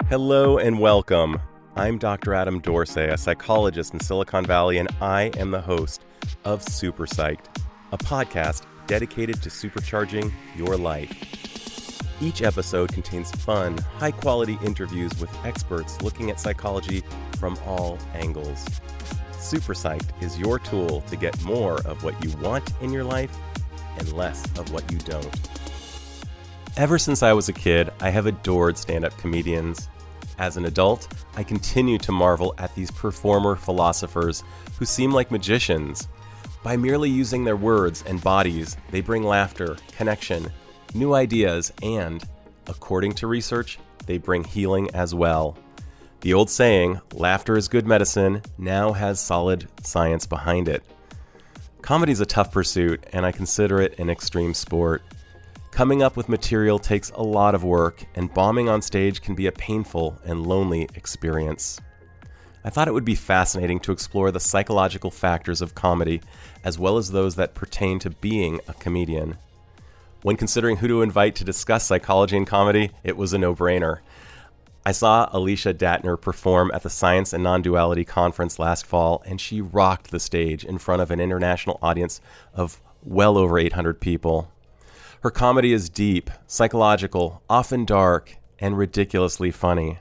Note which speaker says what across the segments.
Speaker 1: Hello and welcome. I'm Dr. Adam Dorsey, a psychologist in Silicon Valley, and I am the host of Super Psyched, a podcast dedicated to supercharging your life. Each episode contains fun, high-quality interviews with experts looking at psychology from all angles. Super Psyched is your tool to get more of what you want in your life and less of what you don't. Ever since I was a kid, I have adored stand-up comedians. As an adult, I continue to marvel at these performer philosophers who seem like magicians. By merely using their words and bodies, they bring laughter, connection, new ideas, and, according to research, they bring healing as well. The old saying, laughter is good medicine, now has solid science behind it. Comedy is a tough pursuit, and I consider it an extreme sport. Coming up with material takes a lot of work, and bombing on stage can be a painful and lonely experience. I thought it would be fascinating to explore the psychological factors of comedy, as well as those that pertain to being a comedian. When considering who to invite to discuss psychology and comedy, it was a no-brainer. I saw Alicia Dattner perform at the Science and Non-Duality Conference last fall, and she rocked the stage in front of an international audience of well over 800 people. Her comedy is deep, psychological, often dark, and ridiculously funny.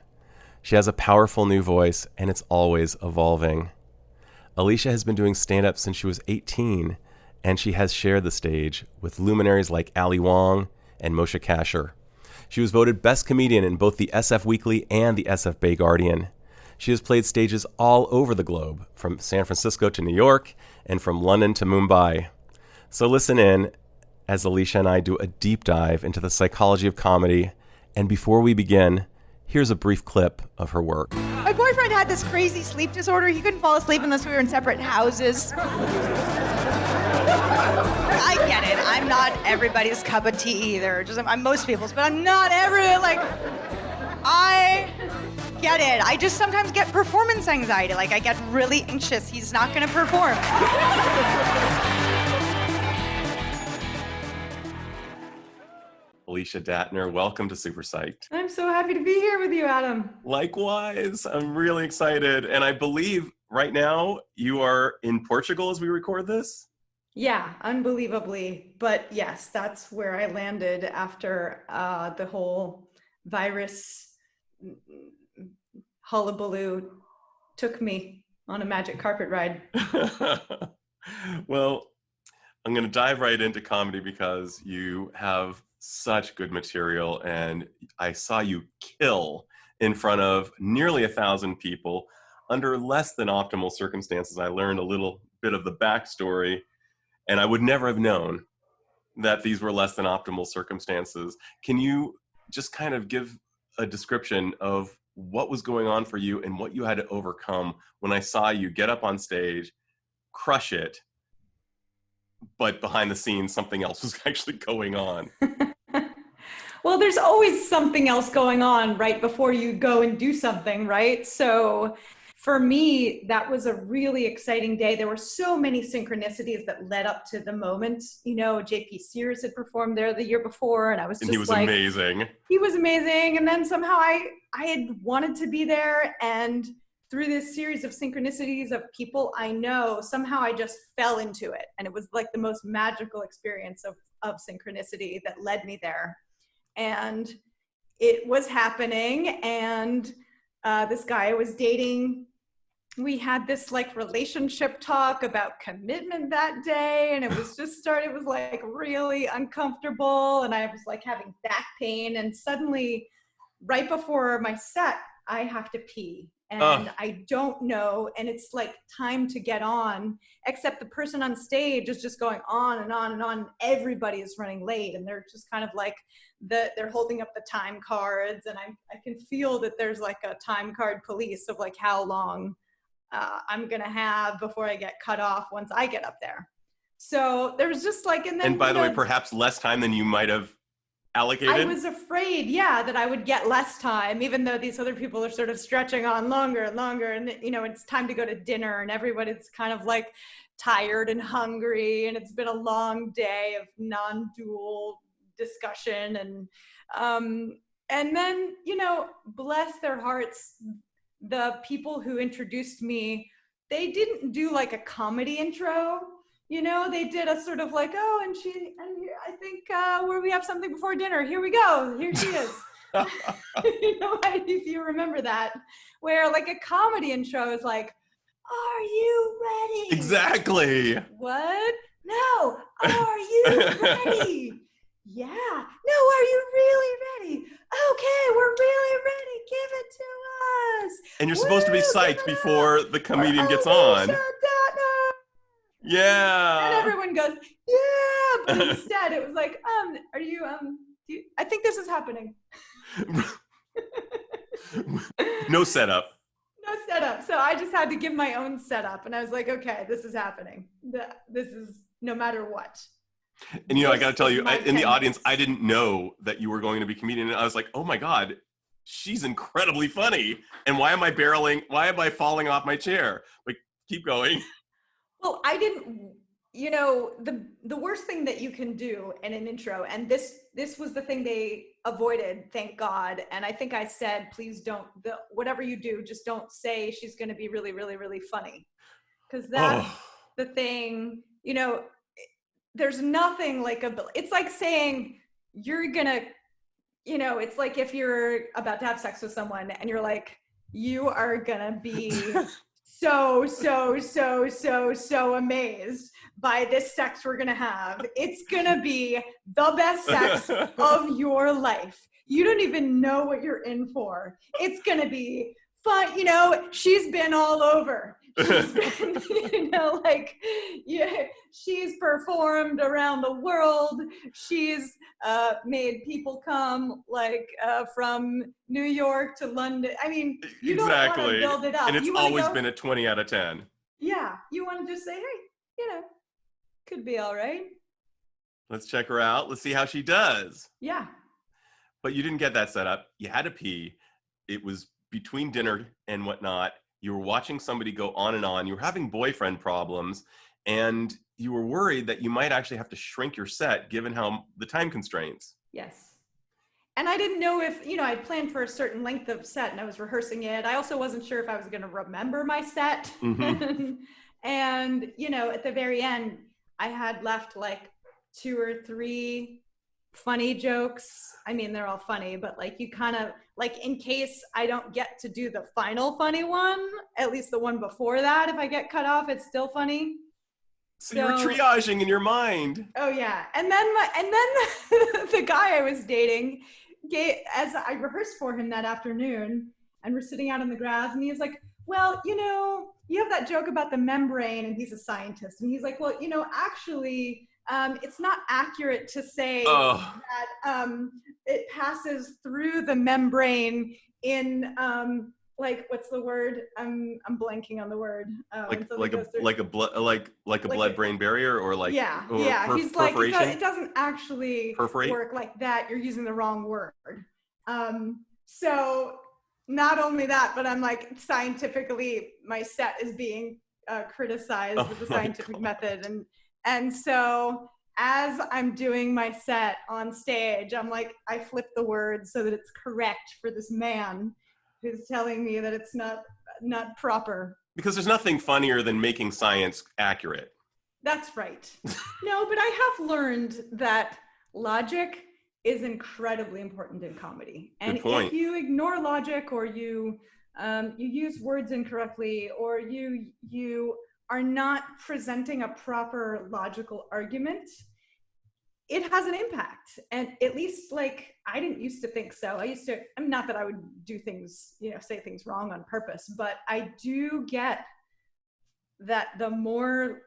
Speaker 1: She has a powerful new voice, and it's always evolving. Alicia has been doing stand-up since she was 18, and she has shared the stage with luminaries like Wong and Moshe Kasher. She was voted Best Comedian in both the SF Weekly and the SF Bay Guardian. She has played stages all over the globe, from San Francisco to New York, and from London to Mumbai. So listen in as Alicia and I do a deep dive into the psychology of comedy. And before we begin, here's a brief clip of her work.
Speaker 2: My boyfriend had this crazy sleep disorder. He couldn't fall asleep unless we were in separate houses. I get it. I'm not everybody's cup of tea either. I'm most people's, but I'm not I get it. I just sometimes get performance anxiety. I get really anxious. He's not going to perform.
Speaker 1: Alicia Dattner, welcome to Super Psyched.
Speaker 2: I'm so happy to be here with you, Adam.
Speaker 1: Likewise, I'm really excited. And I believe right now you are in Portugal as we record this?
Speaker 2: Yeah, unbelievably. But yes, that's where I landed after the whole virus hullabaloo took me on a magic carpet ride.
Speaker 1: Well, I'm going to dive right into comedy because you have such good material, and I saw you kill in front of nearly 1,000 people under less than optimal circumstances. I learned a little bit of the backstory, and I would never have known that these were less than optimal circumstances. Can you just kind of give a description of what was going on for you and what you had to overcome when I saw you get up on stage, crush it, but behind the scenes, something else was actually going on?
Speaker 2: Well, there's always something else going on right before you go and do something, right? So for me, that was a really exciting day. There were so many synchronicities that led up to the moment. You know, JP Sears had performed there the year before, and I was just
Speaker 1: he was amazing.
Speaker 2: He was amazing. And then somehow I had wanted to be there, and through this series of synchronicities of people I know, somehow I just fell into it. And it was like the most magical experience of synchronicity that led me there. And it was happening, and this guy I was dating, we had this relationship talk about commitment that day, and it was really uncomfortable, and I was having back pain, and suddenly right before my set I have to pee, and I don't know, and it's time to get on, except the person on stage is just going on and on and on. Everybody is running late, and they're just kind of they're holding up the time cards, and I can feel that there's a time card police of how long I'm gonna have before I get cut off once I get up there. So there was just
Speaker 1: and by the way, perhaps less time than you might have allocated?
Speaker 2: I was afraid, that I would get less time, even though these other people are sort of stretching on longer and longer. And, it's time to go to dinner, and everybody's kind of tired and hungry. And it's been a long day of non-dual discussion. And And then, you know, bless their hearts, the people who introduced me, they didn't do like a comedy intro. You know, they did a sort of like, oh, and I think where we have something before dinner. Here we go. Here she is. You know, if you remember that, where like a comedy intro is like, are you ready?
Speaker 1: Exactly.
Speaker 2: What? No. Are you ready? Yeah. No, are you really ready? Okay, we're really ready. Give it to us.
Speaker 1: And you're supposed to be psyched before the comedian gets
Speaker 2: Alicia
Speaker 1: on.
Speaker 2: Dattner.
Speaker 1: Yeah.
Speaker 2: And everyone goes, yeah. But instead it was like, are you, I think this is happening.
Speaker 1: No setup.
Speaker 2: No setup. So I just had to give my own setup. And I was like, okay, this is happening. This is no matter what.
Speaker 1: And, you know, I got to tell you, in the audience, I didn't know that you were going to be a comedian. And I was like, oh my God, she's incredibly funny. And why am I falling off my chair? Like, keep going.
Speaker 2: Well, I didn't, you know, the worst thing that you can do in an intro, and this was the thing they avoided, thank God. And I think I said, please don't, whatever you do, just don't say she's going to be really, really, really funny. Because that's the thing, you know, there's nothing like it's like saying you're going to, you know, it's like if you're about to have sex with someone and you're like, you are going to be so amazed by this sex we're gonna have. It's gonna be the best sex of your life. You don't even know what you're in for. It's gonna be fun. You know, she's been all over. She's been, you know, like, yeah, she's performed around the world. She's made people come like from New York to London. I mean, you don't want to build it up.
Speaker 1: And it's always been a 20 out of 10.
Speaker 2: Yeah, you want to just say, hey, you know, could be all right.
Speaker 1: Let's check her out. Let's see how she does.
Speaker 2: Yeah.
Speaker 1: But you didn't get that set up. You had to pee. It was between dinner and whatnot. You were watching somebody go on and on. You were having boyfriend problems. And you were worried that you might actually have to shrink your set given how the time constraints.
Speaker 2: Yes. And I didn't know if, you know, I'd planned for a certain length of set and I was rehearsing it. I also wasn't sure if I was going to remember my set. Mm-hmm. And, you know, at the very end, I had left like 2 or 3 funny jokes. I mean, they're all funny, but like you kind of like, in case I don't get to do the final funny one, at least the one before that, if I get cut off, it's still funny.
Speaker 1: So you were triaging in your mind.
Speaker 2: Oh yeah. And then the guy I was dating, as I rehearsed for him that afternoon, and we're sitting out in the grass, and he was like, well, you know, you have that joke about the membrane, and he's a scientist, and he's like, well, you know, actually, it's not accurate to say that it passes through the membrane in like, what's the word? I'm blanking on the word.
Speaker 1: Like a blood-brain barrier, or like
Speaker 2: he's like, it doesn't actually
Speaker 1: perforate?
Speaker 2: Work like that. You're using the wrong word. So not only that, but I'm like, scientifically, my set is being criticized with the scientific method, and so as I'm doing my set on stage, I'm like, I flip the words so that it's correct for this man who's telling me that it's not proper.
Speaker 1: Because there's nothing funnier than making science accurate.
Speaker 2: That's right. No, but I have learned that logic is incredibly important in comedy. And if you ignore logic, or you use words incorrectly, or you are not presenting a proper logical argument, it has an impact. And at least, like, I didn't used to think so. I'm not that I would do things, you know, say things wrong on purpose, but I do get that the more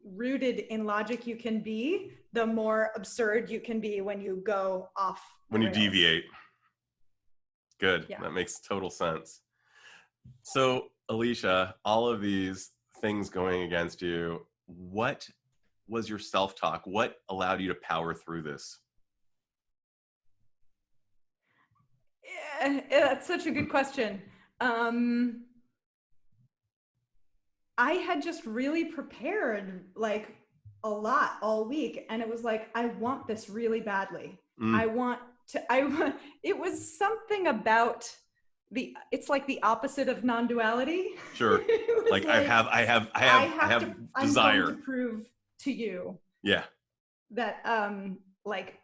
Speaker 2: rooted in logic you can be, the more absurd you can be when you go off.
Speaker 1: When you deviate. Good. Yeah. That makes total sense. So, Alicia, all of these things going against you, what was your self-talk? What allowed you to power through this?
Speaker 2: Yeah, that's such a good question. I had just really prepared like a lot all week, and it was like, I want this really badly. I want it was something about it's like the opposite of non-duality.
Speaker 1: Sure. like I have desire.
Speaker 2: I'm going to prove to you.
Speaker 1: Yeah.
Speaker 2: That like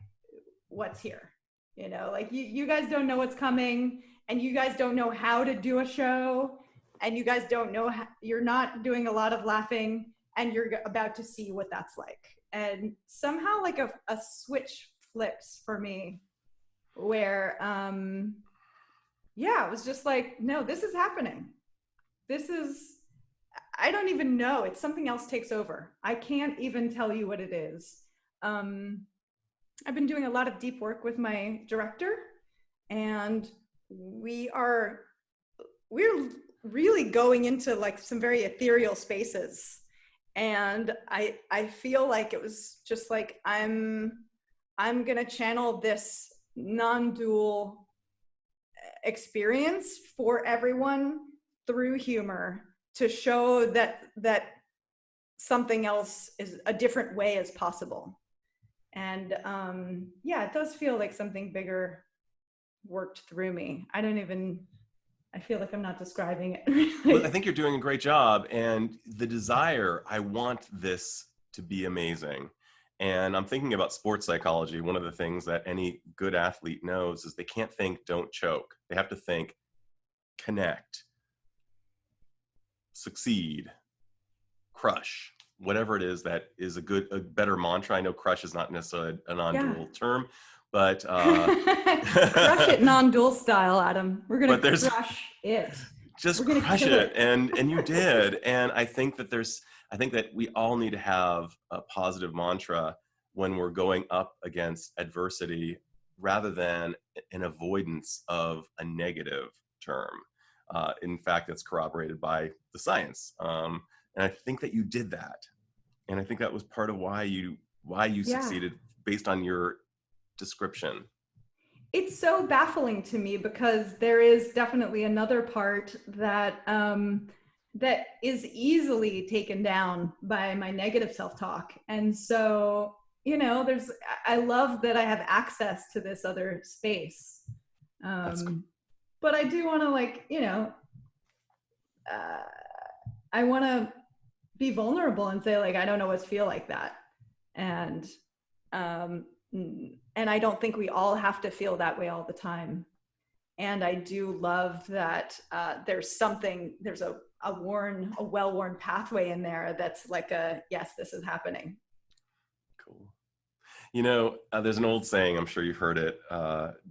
Speaker 2: what's here, you know, like you guys don't know what's coming, and you guys don't know how to do a show, and you guys don't know you're not doing a lot of laughing, and you're about to see what that's like. And somehow like a switch flips for me where it was just like, no, this is happening. I don't even know. It's something else takes over. I can't even tell you what it is. I've been doing a lot of deep work with my director, and we're really going into like some very ethereal spaces. And I feel like it was just like, I'm going to channel this non-dual experience for everyone through humor to show that something else is a different way is possible. And it does feel like something bigger worked through me. I feel like I'm not describing it really.
Speaker 1: Well, I think you're doing a great job, and the desire, I want this to be amazing. And I'm thinking about sports psychology. One of the things that any good athlete knows is they can't think, don't choke. They have to think, connect, succeed, crush, whatever it is that is a better mantra. I know crush is not necessarily a non-dual term, but
Speaker 2: crush it non-dual style, Adam. We're gonna crush it.
Speaker 1: Just crush it. And you did. And I think that we all need to have a positive mantra when we're going up against adversity, rather than an avoidance of a negative term. In fact, that's corroborated by the science. And I think that you did that. And I think that was part of why you succeeded based on your description.
Speaker 2: It's so baffling to me, because there is definitely another part that that is easily taken down by my negative self-talk. And so, you know, I love that I have access to this other space. Cool. But I do want to, like, you know, I want to be vulnerable and say, like, I don't always feel like that. And I don't think we all have to feel that way all the time. And I do love that there's a well-worn pathway in there that's like yes, this is happening.
Speaker 1: Cool. You know, there's an old saying, I'm sure you've heard it,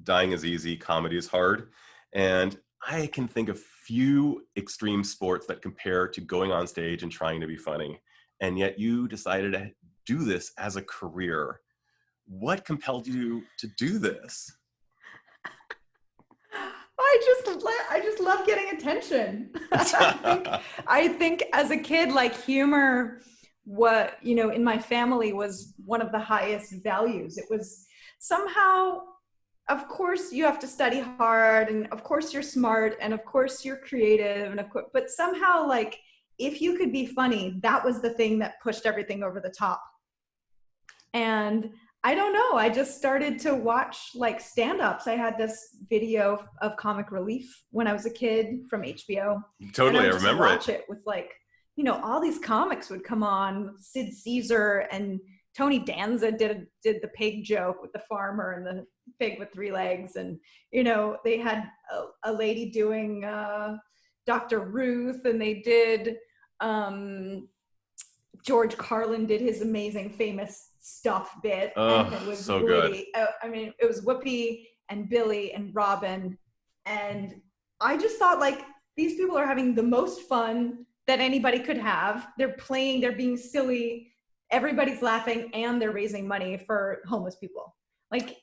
Speaker 1: dying is easy, comedy is hard. And I can think of few extreme sports that compare to going on stage and trying to be funny. And yet you decided to do this as a career. What compelled you to do this?
Speaker 2: I just love getting attention. I think as a kid, like, humor, in my family was one of the highest values. It was somehow, of course you have to study hard, and of course you're smart, and of course you're creative, and but somehow, like, if you could be funny, that was the thing that pushed everything over the top. And I don't know, I just started to watch, like, stand-ups. I had this video of Comic Relief when I was a kid from HBO.
Speaker 1: Totally, I remember it.
Speaker 2: Watch it with, like, you know, all these comics would come on. Sid Caesar and Tony Danza did the pig joke with the farmer and the pig with 3 legs. And, you know, they had a lady doing Dr. Ruth, and they did, George Carlin did his amazing famous stuff bit.
Speaker 1: Oh,
Speaker 2: and it was
Speaker 1: so
Speaker 2: really,
Speaker 1: good.
Speaker 2: I mean, it was Whoopi and Billy and Robin. And I just thought, like, these people are having the most fun that anybody could have. They're playing, they're being silly, everybody's laughing, and they're raising money for homeless people. Like,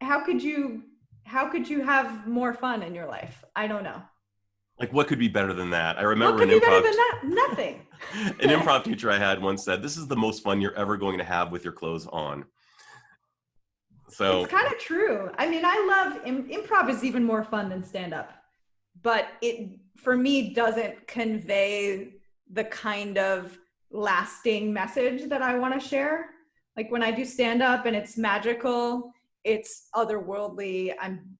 Speaker 2: how could you have more fun in your life? I don't know.
Speaker 1: Like, what could be better than that? I remember
Speaker 2: what could be better than that? Nothing.
Speaker 1: An improv teacher I had once said, "This is the most fun you're ever going to have with your clothes on." So
Speaker 2: it's kind of true. I mean, I love improv is even more fun than stand-up, but it, for me, doesn't convey the kind of lasting message that I want to share. Like, when I do stand-up and it's magical, it's otherworldly. I'm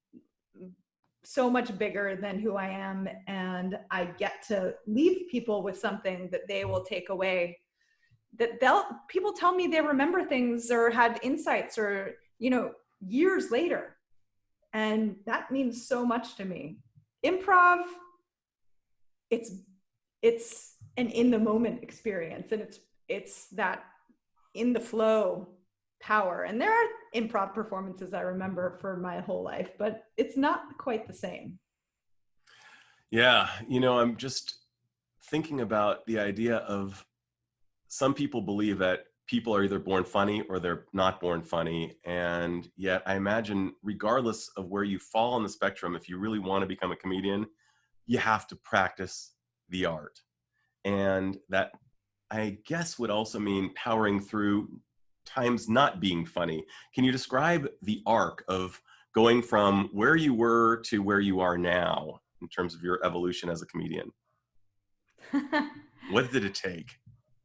Speaker 2: so much bigger than who I am, and I get to leave people with something that they will take away, that people tell me they remember things or had insights or, you know, years later. And that means so much to me. Improv, it's an in the moment experience, and it's that in the flow power. And there are improv performances I remember for my whole life, but it's not quite the same.
Speaker 1: Yeah, you know, I'm just thinking about the idea of some people believe that people are either born funny or they're not born funny. And yet I imagine regardless of where you fall on the spectrum, if you really want to become a comedian, you have to practice the art. And that, I guess, would also mean powering through times not being funny. Can you describe the arc of going from where you were to where you are now in terms of your evolution as a comedian? What did it take?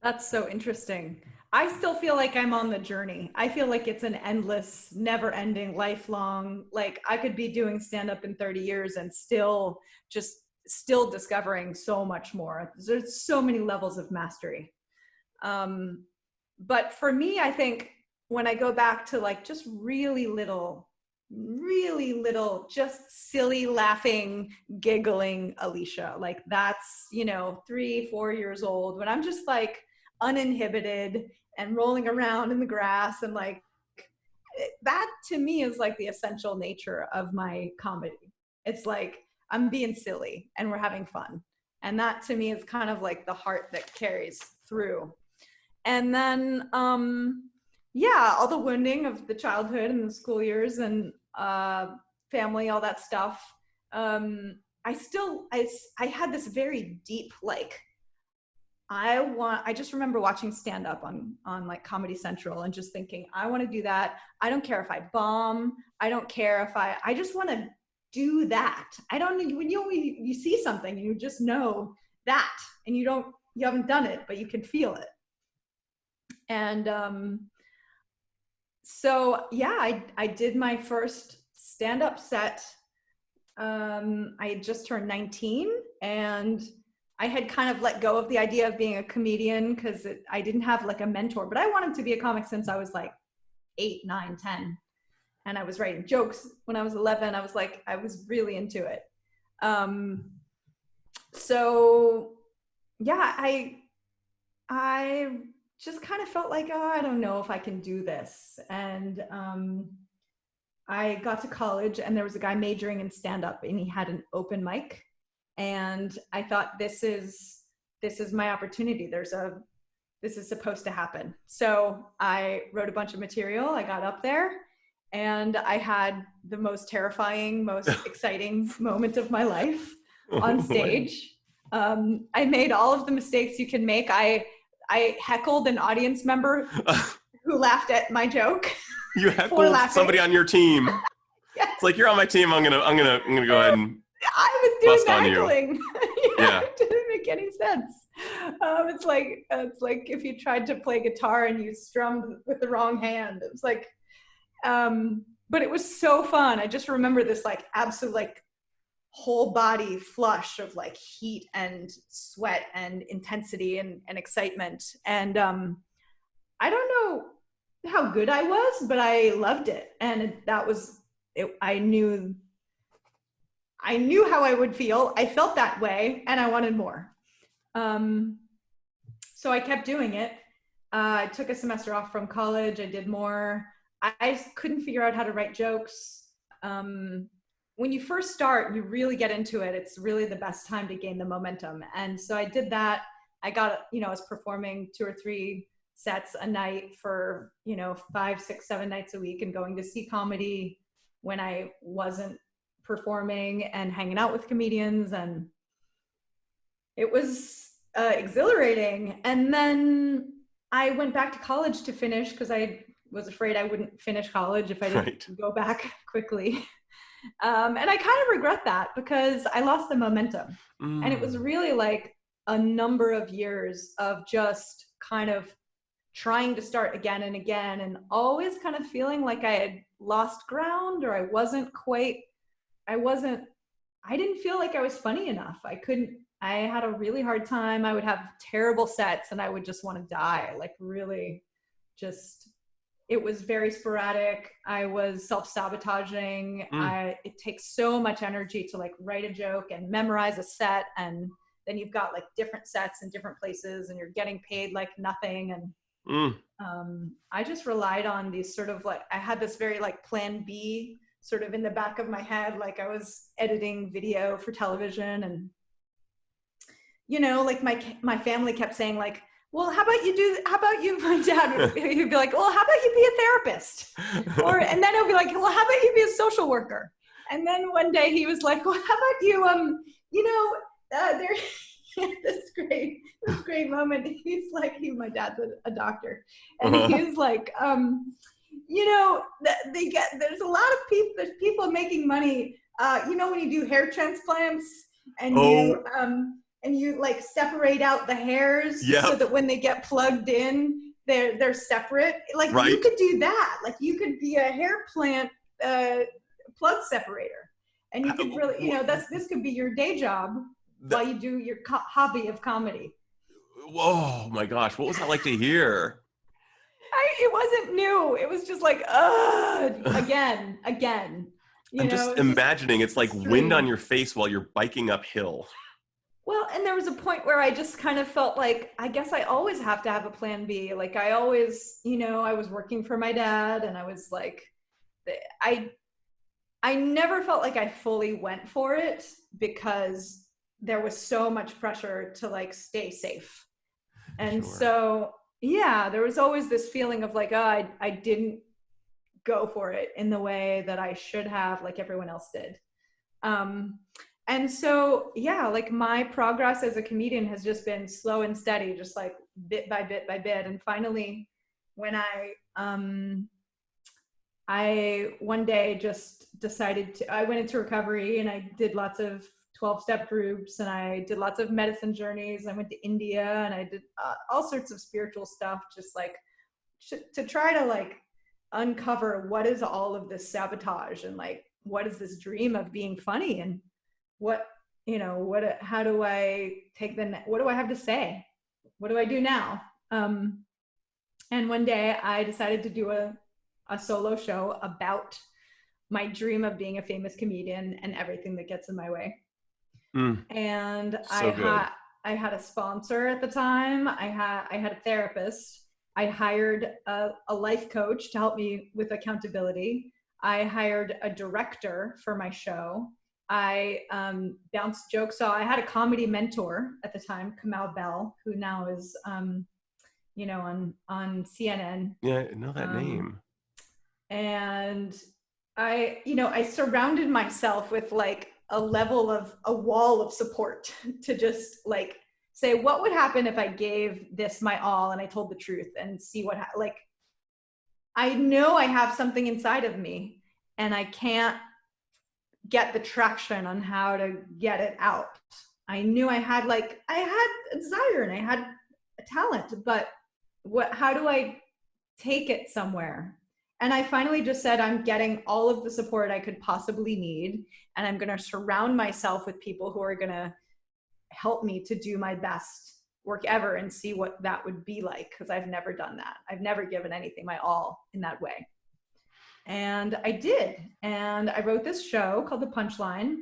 Speaker 2: That's so interesting. I still feel like I'm on the journey. I feel like it's an endless, never ending, lifelong, like I could be doing stand-up in 30 years and still discovering so much more. There's so many levels of mastery. But for me, I think when I go back to like just really little, just silly, laughing, giggling Alicia, like that's, you know, 3-4 years old, when I'm just like uninhibited and rolling around in the grass, and like that to me is like the essential nature of my comedy. It's like I'm being silly and we're having fun. And that to me is kind of like the heart that carries through. And then, yeah, all the wounding of the childhood and the school years and family, all that stuff. I had this very deep, like, I just remember watching stand up on like Comedy Central and just thinking, I want to do that. I don't care if I bomb. I don't care if I just want to do that. I don't need, when you see something, you just know that, and you haven't done it, but you can feel it. And so yeah, I did my first stand-up set. I had just turned 19, and I had kind of let go of the idea of being a comedian because I didn't have like a mentor, but I wanted to be a comic since I was like 8, 9, 10. And I was writing jokes when I was 11. I was really into it. So yeah, I just kind of felt like, oh, I don't know if I can do this. And I got to college, and there was a guy majoring in stand-up, and he had an open mic. And I thought, this is my opportunity. This is supposed to happen. So I wrote a bunch of material. I got up there, and I had the most terrifying, most exciting moment of my life on stage. I made all of the mistakes you can make. I heckled an audience member who laughed at my joke.
Speaker 1: You heckled somebody on your team.
Speaker 2: Yes.
Speaker 1: It's like, you're on my team. I'm gonna go ahead and
Speaker 2: I was doing the heckling.
Speaker 1: Yeah.
Speaker 2: It didn't make any sense. It's like if you tried to play guitar and you strummed with the wrong hand. It was like, but it was so fun. I just remember this like absolute like whole body flush of like heat and sweat and intensity and excitement. And I don't know how good I was, but I loved it. And that was it. I knew how I would feel. I felt that way, and I wanted more. So I kept doing it. I took a semester off from college. I did more. I couldn't figure out how to write jokes. When you first start, you really get into it. It's really the best time to gain the momentum. And so I did that. I was performing 2 or 3 sets a night for, 5, 6, 7 nights a week, and going to see comedy when I wasn't performing and hanging out with comedians. And it was exhilarating. And then I went back to college to finish, because I was afraid I wouldn't finish college if I didn't go back quickly. And I kind of regret that, because I lost the momentum. And it was really like a number of years of just kind of trying to start again and again, and always kind of feeling like I had lost ground, or I didn't feel like I was funny enough. I had a really hard time. I would have terrible sets and I would just want to die. Like really just, it was very sporadic. I was self-sabotaging. It takes so much energy to like write a joke and memorize a set. And then you've got like different sets in different places and you're getting paid like nothing. And I just relied on these sort of like, I had this very like plan B sort of in the back of my head. Like I was editing video for television and, you know, like my family kept saying like, well, my dad, he'd be like, well, how about you be a therapist? And then he'll be like, well, how about you be a social worker? And then one day he was like, well, how about you, this great moment. He's like, my dad's a doctor. And he's like, you know, there's a lot of people, there's people making money, you know, when you do hair transplants and you like separate out the hairs so that when they get plugged in, they're separate. Like you could do that. Like you could be a hair plant plug separator, and you could really, you know, this could be your day job while you do your hobby of comedy.
Speaker 1: Whoa, my gosh, what was that like to hear?
Speaker 2: It wasn't new. It was just like, again.
Speaker 1: I'm just imagining it's like wind on your face while you're biking uphill.
Speaker 2: Well, and there was a point where I just kind of felt like, I guess I always have to have a plan B. Like I always, you know, I was working for my dad and I was like, I never felt like I fully went for it because there was so much pressure to like stay safe. And so, yeah, there was always this feeling of like, oh, I didn't go for it in the way that I should have, like everyone else did. And so, yeah, like my progress as a comedian has just been slow and steady, just like bit by bit by bit. And finally, when I one day just decided I went into recovery and I did lots of 12-step groups and I did lots of medicine journeys. I went to India and I did all sorts of spiritual stuff, just like to try to like uncover what is all of this sabotage and like, what is this dream of being funny and how do I take what do I have to say? What do I do now? And one day I decided to do a solo show about my dream of being a famous comedian and everything that gets in my way. And I had a sponsor at the time. I had a therapist. I hired a life coach to help me with accountability. I hired a director for my show. I bounced jokes. So I had a comedy mentor at the time, Kamau Bell, who now is, on CNN.
Speaker 1: Yeah, I know that name.
Speaker 2: And I surrounded myself with like a wall of support to just like say, what would happen if I gave this my all and I told the truth and see I know I have something inside of me and I can't get the traction on how to get it out. I knew I had a desire and I had a talent, but how do I take it somewhere? And I finally just said, I'm getting all of the support I could possibly need. And I'm going to surround myself with people who are going to help me to do my best work ever and see what that would be like. Cause I've never done that. I've never given anything my all in that way. And I did. And I wrote this show called The Punchline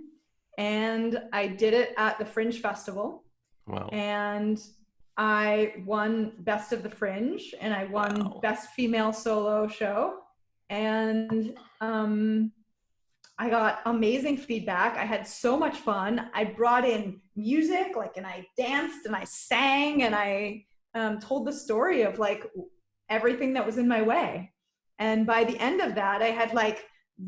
Speaker 2: and I did it at the Fringe Festival.
Speaker 1: Wow.
Speaker 2: And I won Best of the Fringe and I won Best Female Solo Show. And I got amazing feedback. I had so much fun. I brought in music, and I danced and I sang and I told the story of everything that was in my way. And by the end of that, I had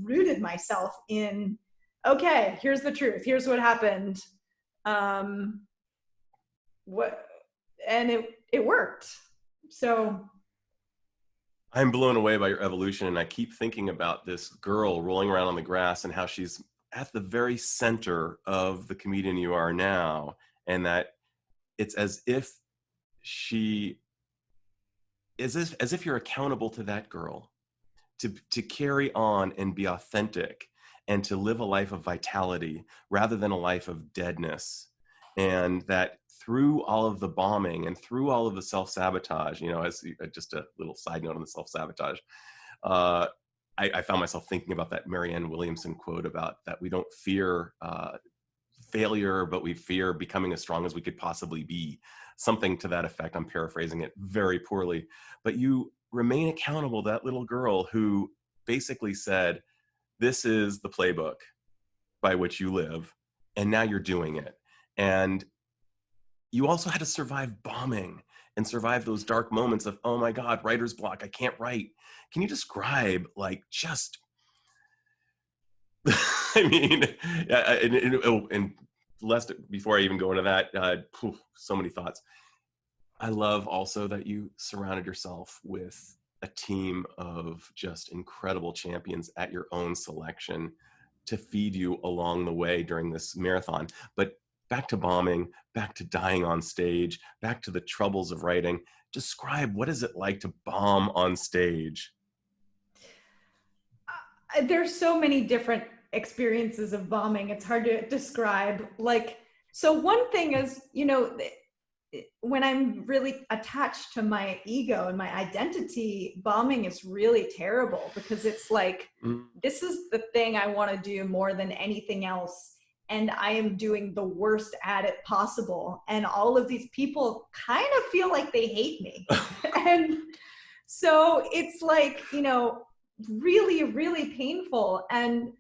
Speaker 2: rooted myself in, okay, here's the truth. Here's what happened. And it worked. So
Speaker 1: I'm blown away by your evolution, and I keep thinking about this girl rolling around on the grass and how she's at the very center of the comedian you are now, and that it's as if you're accountable to that girl, to carry on and be authentic and to live a life of vitality rather than a life of deadness. And that through all of the bombing and through all of the self-sabotage, as just a little side note on the self-sabotage, I found myself thinking about that Marianne Williamson quote about that we don't fear failure, but we fear becoming as strong as we could possibly be. Something to that effect. I'm paraphrasing it very poorly. But you remain accountable to that little girl who basically said, this is the playbook by which you live, and now you're doing it. And you also had to survive bombing and survive those dark moments of, oh my God, writer's block, I can't write. Can you describe just, I mean, and lest before I even go into that, so many thoughts. I love also that you surrounded yourself with a team of just incredible champions at your own selection to feed you along the way during this marathon. But back to bombing, back to dying on stage, back to the troubles of writing. Describe, what is it like to bomb on stage?
Speaker 2: There's so many different experiences of bombing. It's hard to describe. So one thing is, when I'm really attached to my ego and my identity, bombing is really terrible because it's this is the thing I want to do more than anything else. And I am doing the worst at it possible. And all of these people kind of feel like they hate me. And so it's really, really painful. And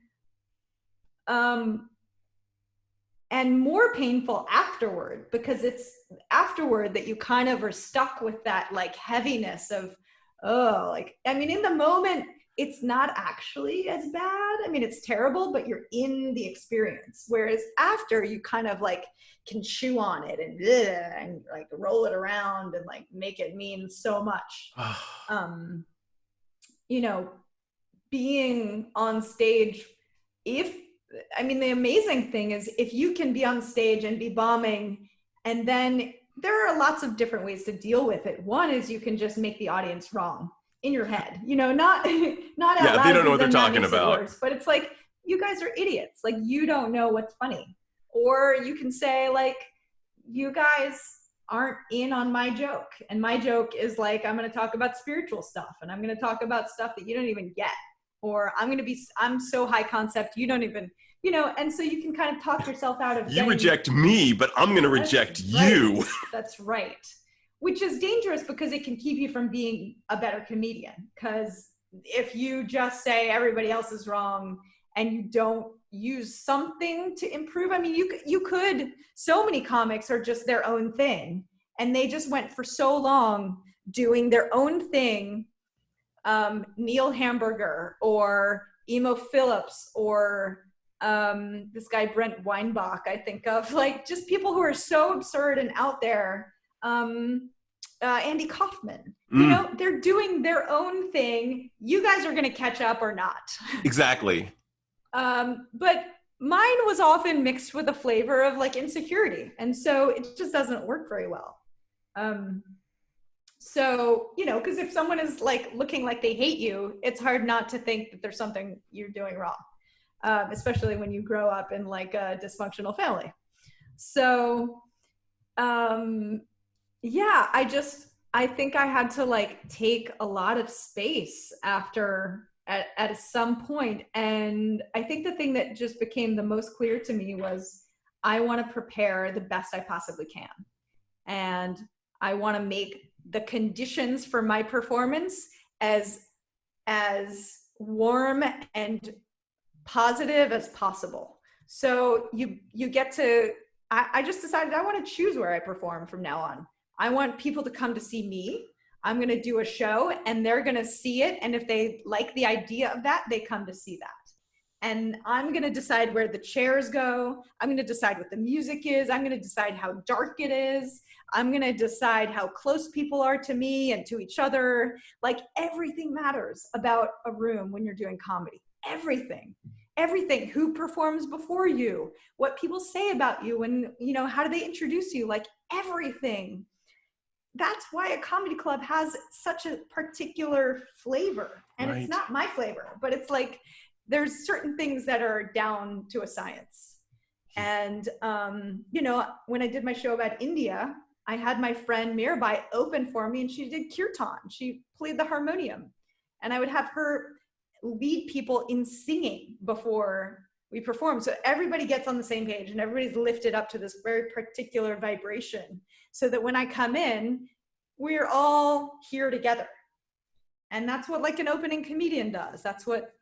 Speaker 2: more painful afterward, because it's afterward that you kind of are stuck with that heaviness of, in the moment, it's not actually as bad. It's terrible, but you're in the experience. Whereas after, you kind of can chew on it and roll it around and make it mean so much. Being on stage, the amazing thing is if you can be on stage and be bombing, and then there are lots of different ways to deal with it. One is you can just make the audience wrong in your head, not out loud.
Speaker 1: They don't know what they're talking about.
Speaker 2: Worse, but it's you guys are idiots. You don't know what's funny. Or you can say you guys aren't in on my joke. And my joke is I'm going to talk about spiritual stuff, and I'm going to talk about stuff that you don't even get. Or I'm so high concept, you don't even, and so you can kind of talk yourself out of
Speaker 1: you reject me, but I'm going to reject you.
Speaker 2: That's right. Which is dangerous because it can keep you from being a better comedian. Because if you just say everybody else is wrong and you don't use something to improve, you could, so many comics are just their own thing. And they just went for so long doing their own thing. Neil Hamburger or Emo Phillips or this guy Brent Weinbach, I think of just people who are so absurd and out there. Andy Kaufman, they're doing their own thing. You guys are going to catch up or not. Exactly. But mine was often mixed with a flavor of insecurity, and so it just doesn't work very well. So, because if someone is looking like they hate you, it's hard not to think that there's something you're doing wrong, especially when you grow up in a dysfunctional family. So, I think I had to take a lot of space at some point. And I think the thing that just became the most clear to me was I want to prepare the best I possibly can. And I want to make the conditions for my performance as warm and positive as possible. So you get to, I just decided I want to choose where I perform from now on. I want people to come to see me. I'm going to do a show and they're going to see it. And if they like the idea of that, they come to see that. And I'm going to decide where the chairs go. I'm going to decide what the music is. I'm going to decide how dark it is. I'm going to decide how close people are to me and to each other. Everything matters about a room when you're doing comedy. Everything. Who performs before you, what people say about you, and how do they introduce you, everything. that's why a comedy club has such a particular flavor. And
Speaker 1: Right.
Speaker 2: It's not my flavor, but it's like, there's certain things that are down to a science. And, you know, when I did my show about India, I had my friend Mirabai open for me, and she did kirtan. She played the harmonium, and I would have her lead people in singing before we perform. So everybody gets on the same page and everybody's lifted up to this very particular vibration, so that when I come in, we're all here together. And that's what like an opening comedian does. That's what,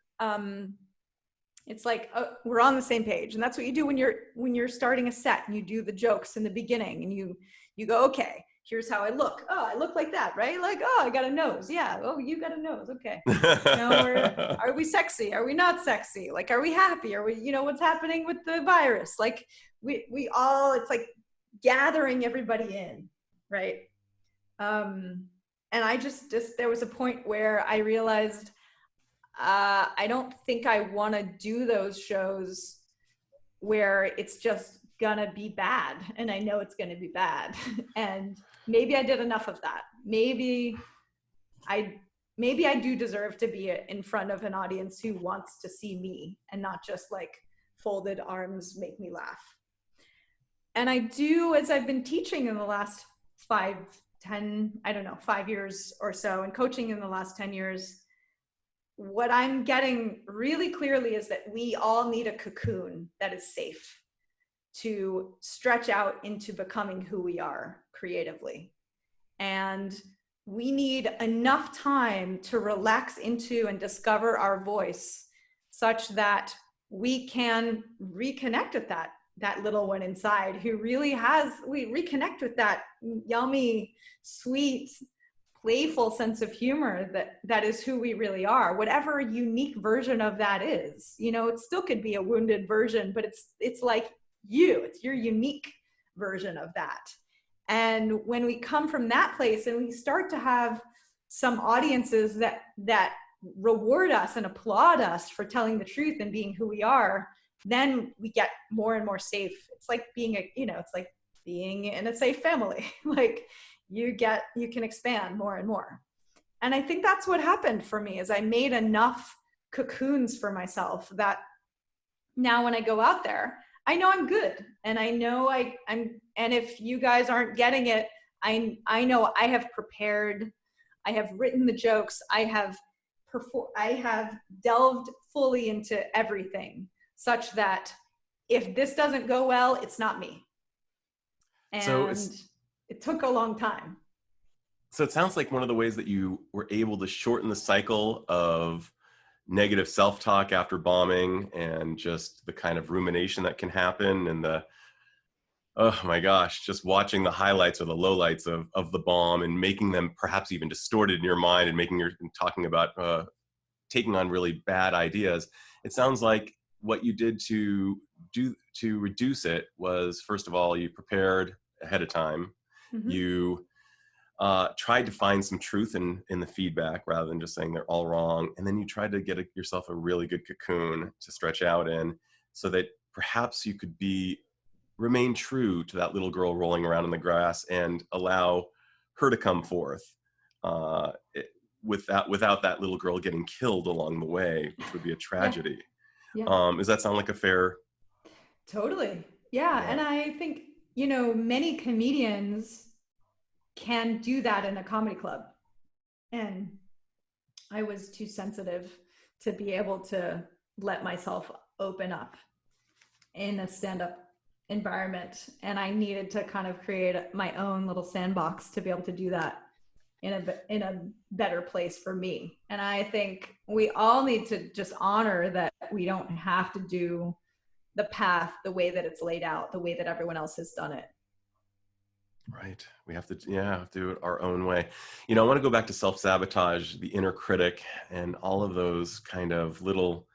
Speaker 2: it's like, we're on the same page. And that's what you do when you're starting a set, and you do the jokes in the beginning, and you go, okay, here's how I look. Oh, I look like that, right? Like, oh, I got a nose. Yeah. Oh, you got a nose. Okay. Are we sexy? Are we not sexy? Like, are we happy? Are we, you know, what's happening with the virus? Like we all, it's like gathering everybody in. Right. And I just, there was a point where I realized, I don't think I want to do those shows where it's just gonna be bad, and I know it's gonna be bad. And maybe I did enough of that. Maybe I do deserve to be in front of an audience who wants to see me, and not just like folded arms make me laugh. And I do, as I've been teaching in the last 5 years or so, and coaching in the last 10 years, what I'm getting really clearly is that we all need a cocoon that is safe to stretch out into becoming who we are creatively. And we need enough time to relax into and discover our voice, such that we can reconnect with that little one inside who really we reconnect with that yummy, sweet, playful sense of humor that is who we really are, whatever unique version of that is. You know, it still could be a wounded version, but it's like it's your unique version of that. And when we come from that place and we start to have some audiences that reward us and applaud us for telling the truth and being who we are, then we get more and more safe. It's like being it's like being in a safe family. Like you can expand more and more. And I think that's what happened for me, is I made enough cocoons for myself that now when I go out there, I know I'm good. And I know and if you guys aren't getting it, I know I have prepared, I have written the jokes, I have delved fully into everything, such that if this doesn't go well, it's not me. And it took a long time.
Speaker 1: So it sounds like one of the ways that you were able to shorten the cycle of negative self-talk after bombing, and just the kind of rumination that can happen, and oh my gosh, just watching the highlights or the lowlights of the bomb, and making them perhaps even distorted in your mind, and talking about taking on really bad ideas. It sounds like what you did to reduce it was, first of all, you prepared ahead of time. Mm-hmm. You tried to find some truth in the feedback, rather than just saying they're all wrong. And then you tried to get yourself a really good cocoon to stretch out in, so that perhaps you could remain true to that little girl rolling around in the grass, and allow her to come forth without that little girl getting killed along the way, which would be a tragedy.
Speaker 2: Yeah.
Speaker 1: Does that sound like a fair?
Speaker 2: Totally. Yeah. And I think, many comedians can do that in a comedy club. And I was too sensitive to be able to let myself open up in a stand-up environment. And I needed to kind of create my own little sandbox to be able to do that in a better place for me. And I think we all need to just honor that we don't have to do the path the way that it's laid out, the way that everyone else has done it.
Speaker 1: Right. We have to do it our own way. I want to go back to self-sabotage, the inner critic, and all of those kind of little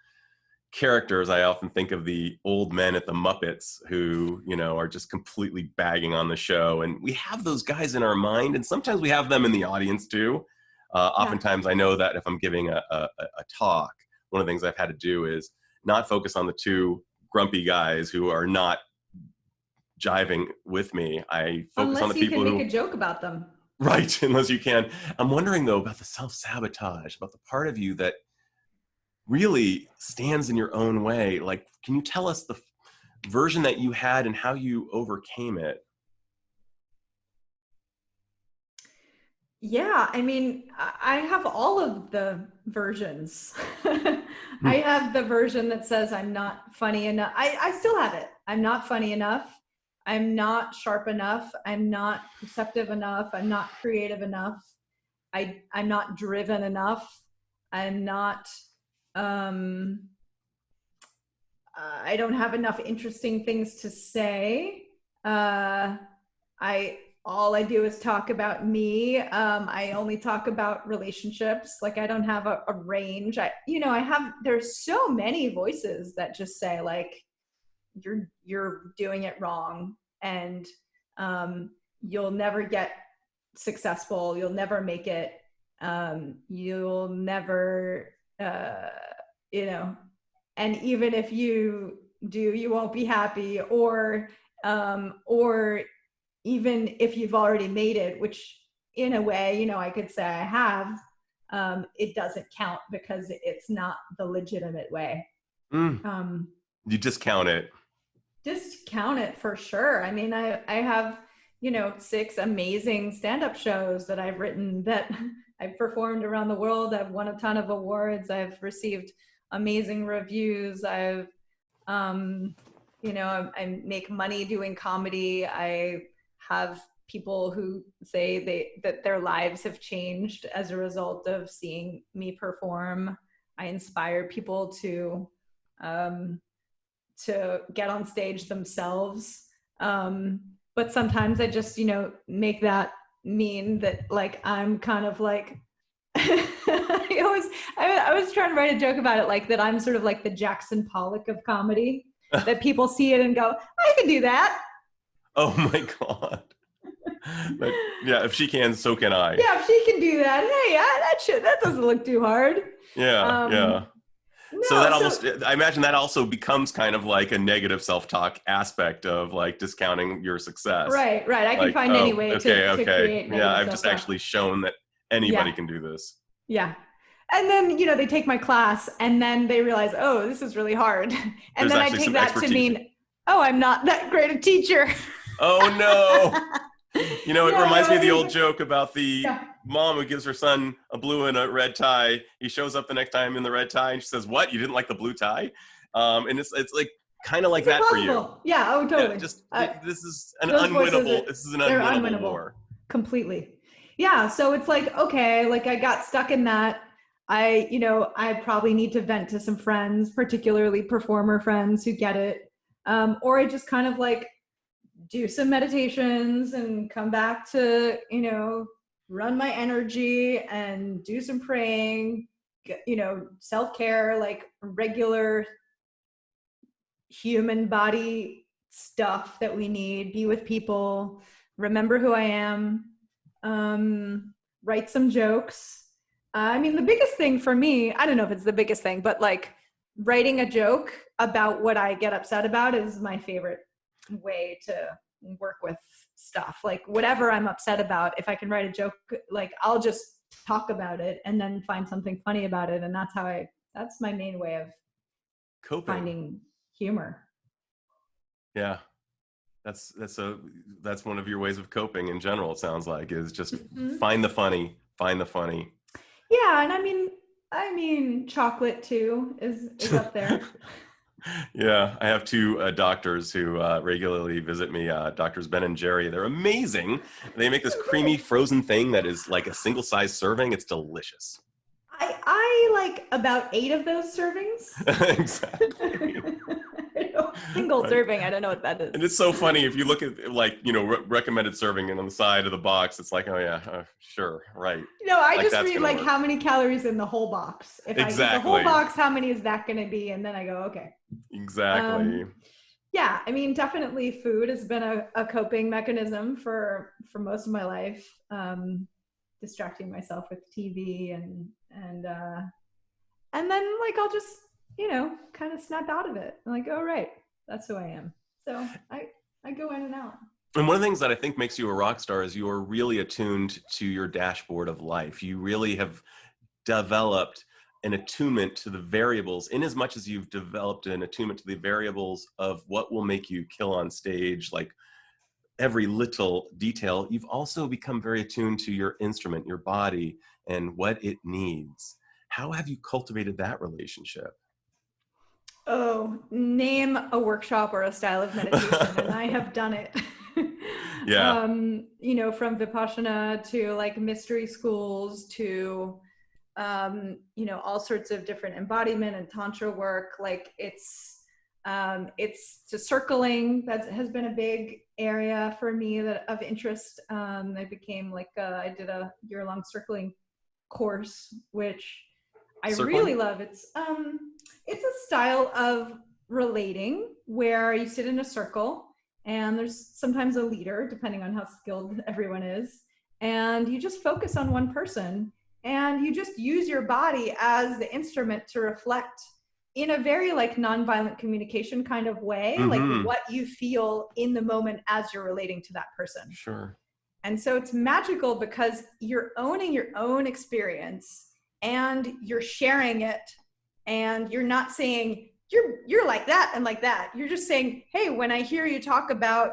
Speaker 1: characters. I often think of the old men at the Muppets who, are just completely bagging on the show. And we have those guys in our mind, and sometimes we have them in the audience too. Oftentimes I know that if I'm giving a talk, one of the things I've had to do is not focus on the two grumpy guys who are not jiving with me. I focus on the people who...
Speaker 2: Unless you can make a joke about them.
Speaker 1: Right, unless you can. I'm wondering though about the self-sabotage, about the part of you that really stands in your own way. Like, can you tell us the version that you had and how you overcame it?
Speaker 2: Yeah, I mean, I have all of the versions. I
Speaker 1: Hmm.
Speaker 2: have the version that says I'm not funny enough. I still have it. I'm not funny enough. I'm not sharp enough. I'm not perceptive enough. I'm not creative enough. I'm not driven enough. I'm not, um, I don't have enough interesting things to say. Uh, I all I do is talk about me. I only talk about relationships. Like I don't have a range. I have. There's so many voices that just say like you're doing it wrong, and um, you'll never get successful. You'll never make it. You'll never, you know, and even if you do, you won't be happy, or even if you've already made it, which in a way, I could say I have, it doesn't count because it's not the legitimate way.
Speaker 1: Mm.
Speaker 2: Um,
Speaker 1: You discount it.
Speaker 2: Discount it for sure. I mean, I have, 6 amazing stand-up shows that I've written that I've performed around the world. I've won a ton of awards. I've received amazing reviews. Um, I make money doing comedy. I have people who say that their lives have changed as a result of seeing me perform. I inspire people um, to get on stage themselves. But sometimes I just, make that mean that like I'm kind of like I was trying to write a joke about it, like that I'm sort of like the Jackson Pollock of comedy, that people see it and go, I can do that.
Speaker 1: Oh my God. But yeah, if she can, so can I.
Speaker 2: Yeah, if she can do that, hey, that doesn't look too hard.
Speaker 1: Yeah, yeah.
Speaker 2: Um,
Speaker 1: So
Speaker 2: no,
Speaker 1: that
Speaker 2: so
Speaker 1: almost, I imagine that also becomes kind of like a negative self-talk aspect of like discounting your success.
Speaker 2: right. I can
Speaker 1: Like,
Speaker 2: find any
Speaker 1: oh,
Speaker 2: way
Speaker 1: okay,
Speaker 2: to
Speaker 1: okay.
Speaker 2: create
Speaker 1: Yeah,
Speaker 2: negative
Speaker 1: I've just
Speaker 2: self-talk.
Speaker 1: actually shown that anybody
Speaker 2: Yeah.
Speaker 1: can do this.
Speaker 2: Yeah. And then, they take my class and then they realize, oh, this is really hard. And
Speaker 1: There's
Speaker 2: then I
Speaker 1: actually
Speaker 2: take
Speaker 1: some
Speaker 2: that to
Speaker 1: expertise.
Speaker 2: mean, oh, I'm not that great a teacher.
Speaker 1: Oh no. It reminds me of the old
Speaker 2: No,
Speaker 1: joke about the
Speaker 2: yeah,
Speaker 1: mom who gives her son a blue and a red tie. He shows up the next time in the red tie and she says, "What? You didn't like the blue tie?" And it's like kind of like
Speaker 2: it's
Speaker 1: that for you.
Speaker 2: impossible. Yeah, oh,
Speaker 1: Yeah,
Speaker 2: totally.
Speaker 1: just this is an
Speaker 2: Those voices
Speaker 1: unwinnable. This is an
Speaker 2: they're
Speaker 1: unwinnable
Speaker 2: unwinnable
Speaker 1: war.
Speaker 2: completely. Yeah. So it's like, okay, like I got stuck in that. I probably need to vent to some friends, particularly performer friends who get it. Or I just kind of like do some meditations and come back to, run my energy and do some praying, self-care, like regular human body stuff that we need, be with people, remember who I am, write some jokes. I mean, the biggest thing for me, I don't know if it's the biggest thing, but like writing a joke about what I get upset about is my favorite way to work with stuff. Like whatever I'm upset about, if I can write a joke, like I'll just talk about it and then find something funny about it. And that's my main way of
Speaker 1: Coping.
Speaker 2: finding humor.
Speaker 1: Yeah, that's one of your ways of coping in general. It sounds like is just
Speaker 2: Mm-hmm.
Speaker 1: find the funny, find the funny.
Speaker 2: Yeah, and I mean, chocolate too is up there.
Speaker 1: Yeah, I have two doctors who regularly visit me. Doctors Ben and Jerry. They're amazing. They make this creamy frozen thing that is like a single size serving. It's delicious.
Speaker 2: I like about 8 of those servings.
Speaker 1: Exactly.
Speaker 2: Single
Speaker 1: Right.
Speaker 2: serving. I don't know what that is.
Speaker 1: And it's so funny if you look at like recommended serving, and on the side of the box, it's like, oh yeah, sure, right.
Speaker 2: I
Speaker 1: Like
Speaker 2: just
Speaker 1: that's
Speaker 2: read
Speaker 1: gonna
Speaker 2: like
Speaker 1: work.
Speaker 2: how many calories in the whole box. If I eat the whole
Speaker 1: Exactly.
Speaker 2: box, how many is that going to be? And then I go, okay.
Speaker 1: Exactly.
Speaker 2: Yeah, I mean, definitely food has been a coping mechanism for most of my life. Distracting myself with TV and then like I'll just kind of snap out of it. I'm like, oh right, that's who I am. So I go in and out.
Speaker 1: And one of the things that I think makes you a rock star is you are really attuned to your dashboard of life. You really have developed an attunement to the variables, in as much as you've developed an attunement to the variables of what will make you kill on stage, like every little detail. You've also become very attuned to your instrument, your body, and what it needs. How have you cultivated that relationship?
Speaker 2: Oh, name a workshop or a style of meditation, and I have done it.
Speaker 1: Yeah.
Speaker 2: From Vipassana to like mystery schools to, all sorts of different embodiment and tantra work. Like it's to circling. That has been a big area for me of interest. I became I did a year-long circling course, which I really love. It's a style of relating where you sit in a circle and there's sometimes a leader, depending on how skilled everyone is. And you just focus on one person and you just use your body as the instrument to reflect in a very like nonviolent communication kind of way, like what you feel in the moment as you're relating to that person.
Speaker 1: Sure.
Speaker 2: And so it's magical because you're owning your own experience and you're sharing it, and you're not saying you're like that and like that. You're just saying, hey, when I hear you talk about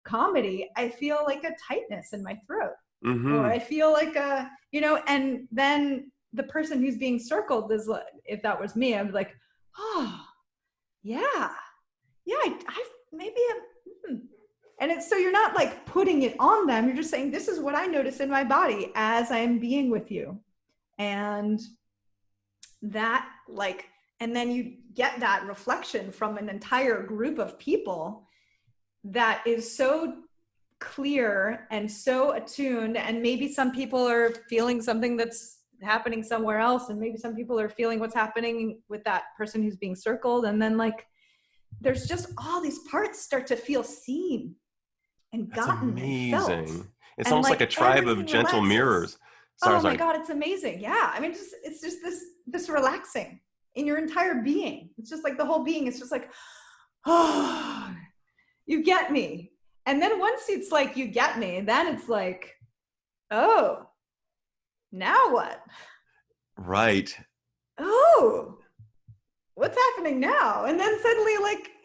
Speaker 2: comedy, I feel like a tightness in my throat, or I feel like and then the person who's being circled is like, if that was me, I'm like, oh yeah, and it's, so you're not like putting it on them. You're just saying, this is what I notice in my body as I'm being with you. And that and then you get that reflection from an entire group of people that is so clear and so attuned. And maybe some people are feeling something that's happening somewhere else, and maybe some people are feeling what's happening with that person who's being circled. And then there's just all these parts start to feel seen and gotten and felt.
Speaker 1: It's almost like a tribe of gentle mirrors.
Speaker 2: My God, it's amazing. Yeah. I mean, it's just this relaxing in your entire being. It's just like the whole being is just like, oh, you get me. And then once it's like, you get me, then it's like, oh, now what?
Speaker 1: Right.
Speaker 2: Oh, what's happening now? And then suddenly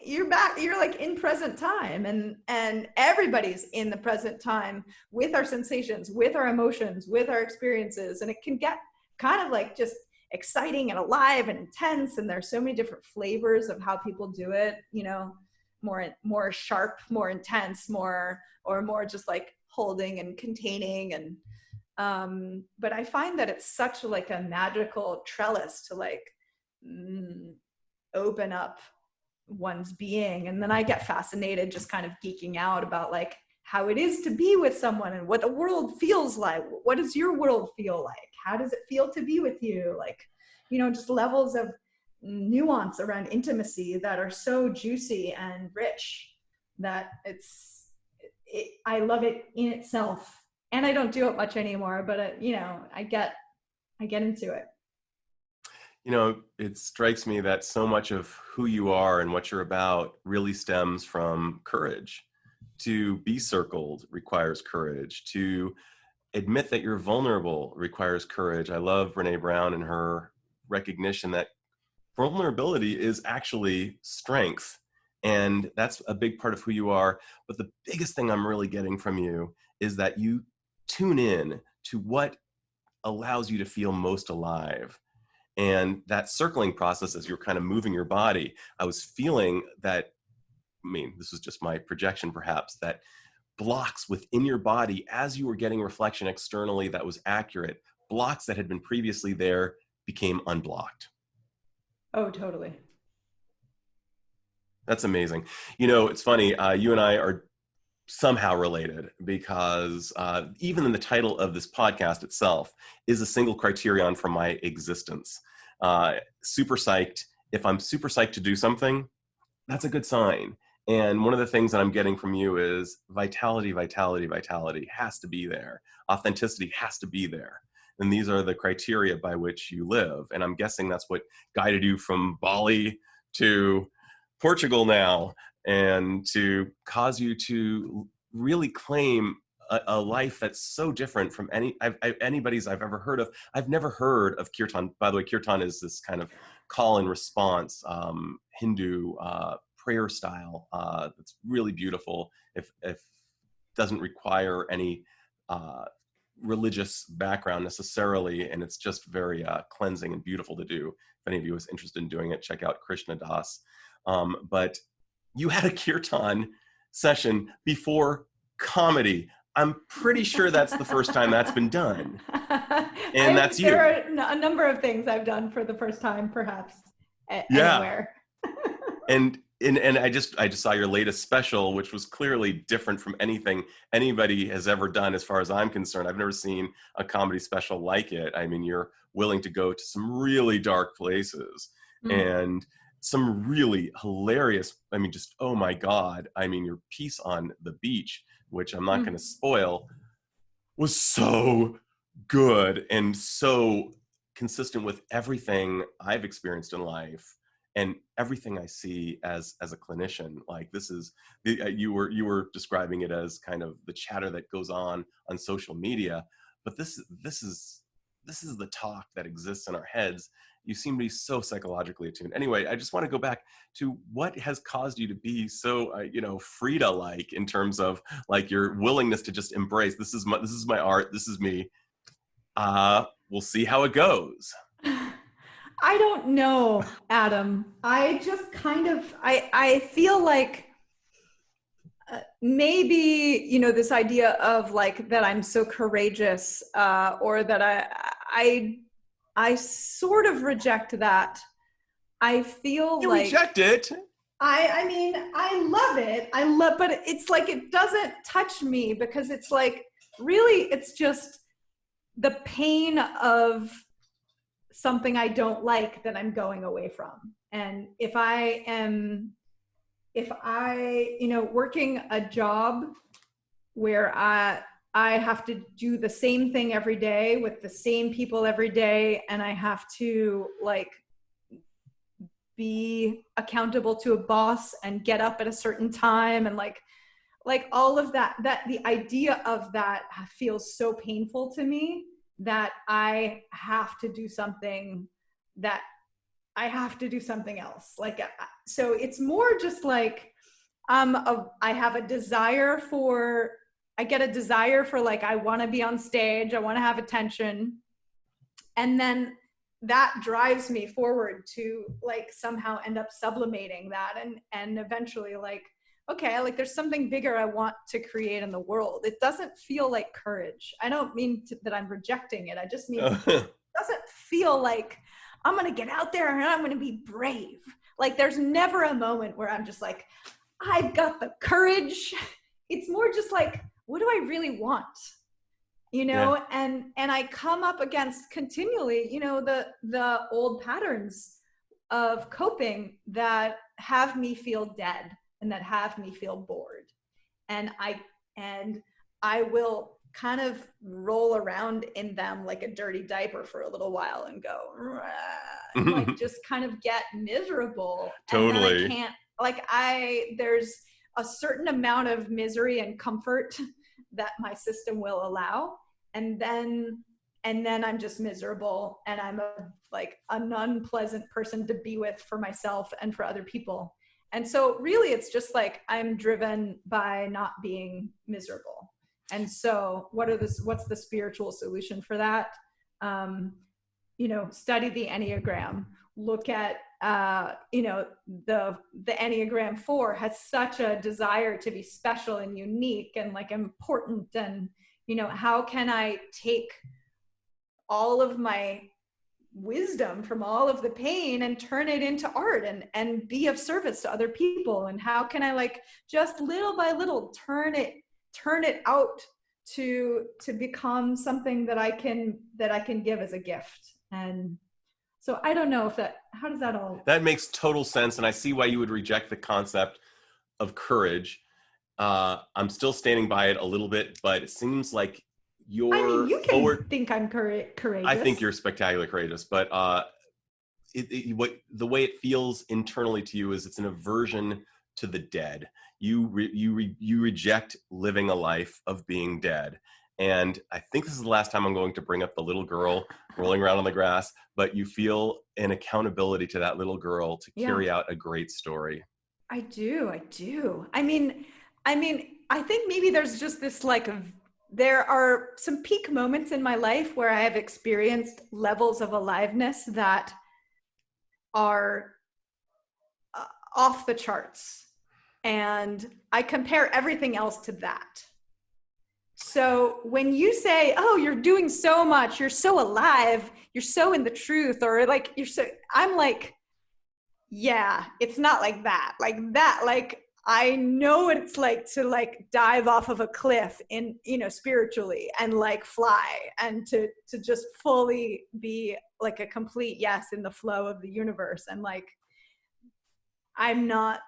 Speaker 2: you're back, you're like in present time, and everybody's in the present time with our sensations, with our emotions, with our experiences. And it can get kind of like just exciting and alive and intense. And there's so many different flavors of how people do it, more sharp, more intense, more just like holding and containing. And but I find that it's such like a magical trellis to open up one's being. And then I get fascinated just kind of geeking out about like how it is to be with someone and what the world feels like. What does your world feel like? How does it feel to be with you? Just levels of nuance around intimacy that are so juicy and rich that I love it in itself. And I don't do it much anymore, but I get into it.
Speaker 1: It strikes me that so much of who you are and what you're about really stems from courage. To be circled requires courage. To admit that you're vulnerable requires courage. I love Brené Brown and her recognition that vulnerability is actually strength. And that's a big part of who you are. But the biggest thing I'm really getting from you is that you tune in to what allows you to feel most alive. And that circling process, as you're kind of moving your body, I was feeling that, this was just my projection perhaps, that blocks within your body as you were getting reflection externally that was accurate, blocks that had been previously there became unblocked.
Speaker 2: Oh, totally.
Speaker 1: That's amazing. It's funny, you and I are somehow related because even in the title of this podcast itself is a single criterion for my existence. Super psyched. If I'm super psyched to do something, that's a good sign. And one of the things that I'm getting from you is vitality has to be there. Authenticity has to be there. And these are the criteria by which you live. And I'm guessing that's what guided you from Bali to Portugal now, and to cause you to really claim a life that's so different from anybody's I've ever heard of. I've never heard of kirtan. By the way, kirtan is this kind of call and response Hindu prayer style that's really beautiful. If doesn't require any religious background necessarily, and it's just very cleansing and beautiful to do. If any of you is interested in doing it, check out Krishna Das. But you had a kirtan session before comedy. I'm pretty sure that's the first time that's been done. And that's you.
Speaker 2: There are a number of things I've done for the first time, perhaps, anywhere.
Speaker 1: And I just saw your latest special, which was clearly different from anything anybody has ever done, as far as I'm concerned. I've never seen a comedy special like it. I mean, you're willing to go to some really dark places and some really hilarious, I mean, just, oh my God. I mean, your piece on the beach, which I'm not going to spoil, was so good and so consistent with everything I've experienced in life and everything I see as a clinician. Like, this is, you were describing it as kind of the chatter that goes on social media, but this is the talk that exists in our heads. You seem to be so psychologically attuned. Anyway, I just want to go back to what has caused you to be so, Frida-like in terms of like your willingness to just embrace, this is my art, this is me. We'll see how it goes.
Speaker 2: I don't know, Adam. I just kind of, I feel like maybe, this idea of like that I'm so courageous, or that I sort of reject that. I feel
Speaker 1: you
Speaker 2: like
Speaker 1: reject it.
Speaker 2: I mean, I love it. But it's like, it doesn't touch me because it's like, really, it's just the pain of something I don't like that I'm going away from. And if I, working a job where I have to do the same thing every day with the same people every day, and I have to like be accountable to a boss and get up at a certain time, and like all of that the idea of that feels so painful to me that I have to do something else. Like, so it's more just like, I get a desire for like, I want to be on stage, I want to have attention. And then that drives me forward to like somehow end up sublimating that and eventually like, okay, like there's something bigger I want to create in the world. It doesn't feel like courage. I don't mean that I'm rejecting it. I just mean it doesn't feel like I'm going to get out there and I'm going to be brave. Like there's never a moment where I'm just like, I've got the courage. It's more just like, what do I really want? Yeah. And I come up against continually, the old patterns of coping that have me feel dead and that have me feel bored. And I will kind of roll around in them like a dirty diaper for a little while and go, and like just kind of get miserable.
Speaker 1: Totally.
Speaker 2: And then I can't, there's a certain amount of misery and comfort that my system will allow. And then I'm just miserable, and I'm an unpleasant person to be with for myself and for other people. And so really it's just like, I'm driven by not being miserable. And so what's the spiritual solution for that? Study the Enneagram, look at, the Enneagram 4 has such a desire to be special and unique and like important. And, how can I take all of my wisdom from all of the pain and turn it into art and be of service to other people? And how can I like just little by little turn it out to become something that I can give as a gift? And so I don't know how does that all?
Speaker 1: That makes total sense. And I see why you would reject the concept of courage. I'm still standing by it a little bit, but it seems like
Speaker 2: you can think I'm courageous.
Speaker 1: I think you're spectacularly courageous, but the way it feels internally to you is it's an aversion to the dead. You reject living a life of being dead. And I think this is the last time I'm going to bring up the little girl rolling around on the grass, but you feel an accountability to that little girl to carry out a great story.
Speaker 2: I do. I mean, I think maybe there's just this there are some peak moments in my life where I have experienced levels of aliveness that are off the charts. And I compare everything else to that. So when you say, oh, you're doing so much, you're so alive, you're so in the truth, or like, I'm like, yeah, it's not like that. I know what it's like to like dive off of a cliff in, spiritually and like fly and to just fully be like a complete yes in the flow of the universe. And like, I'm not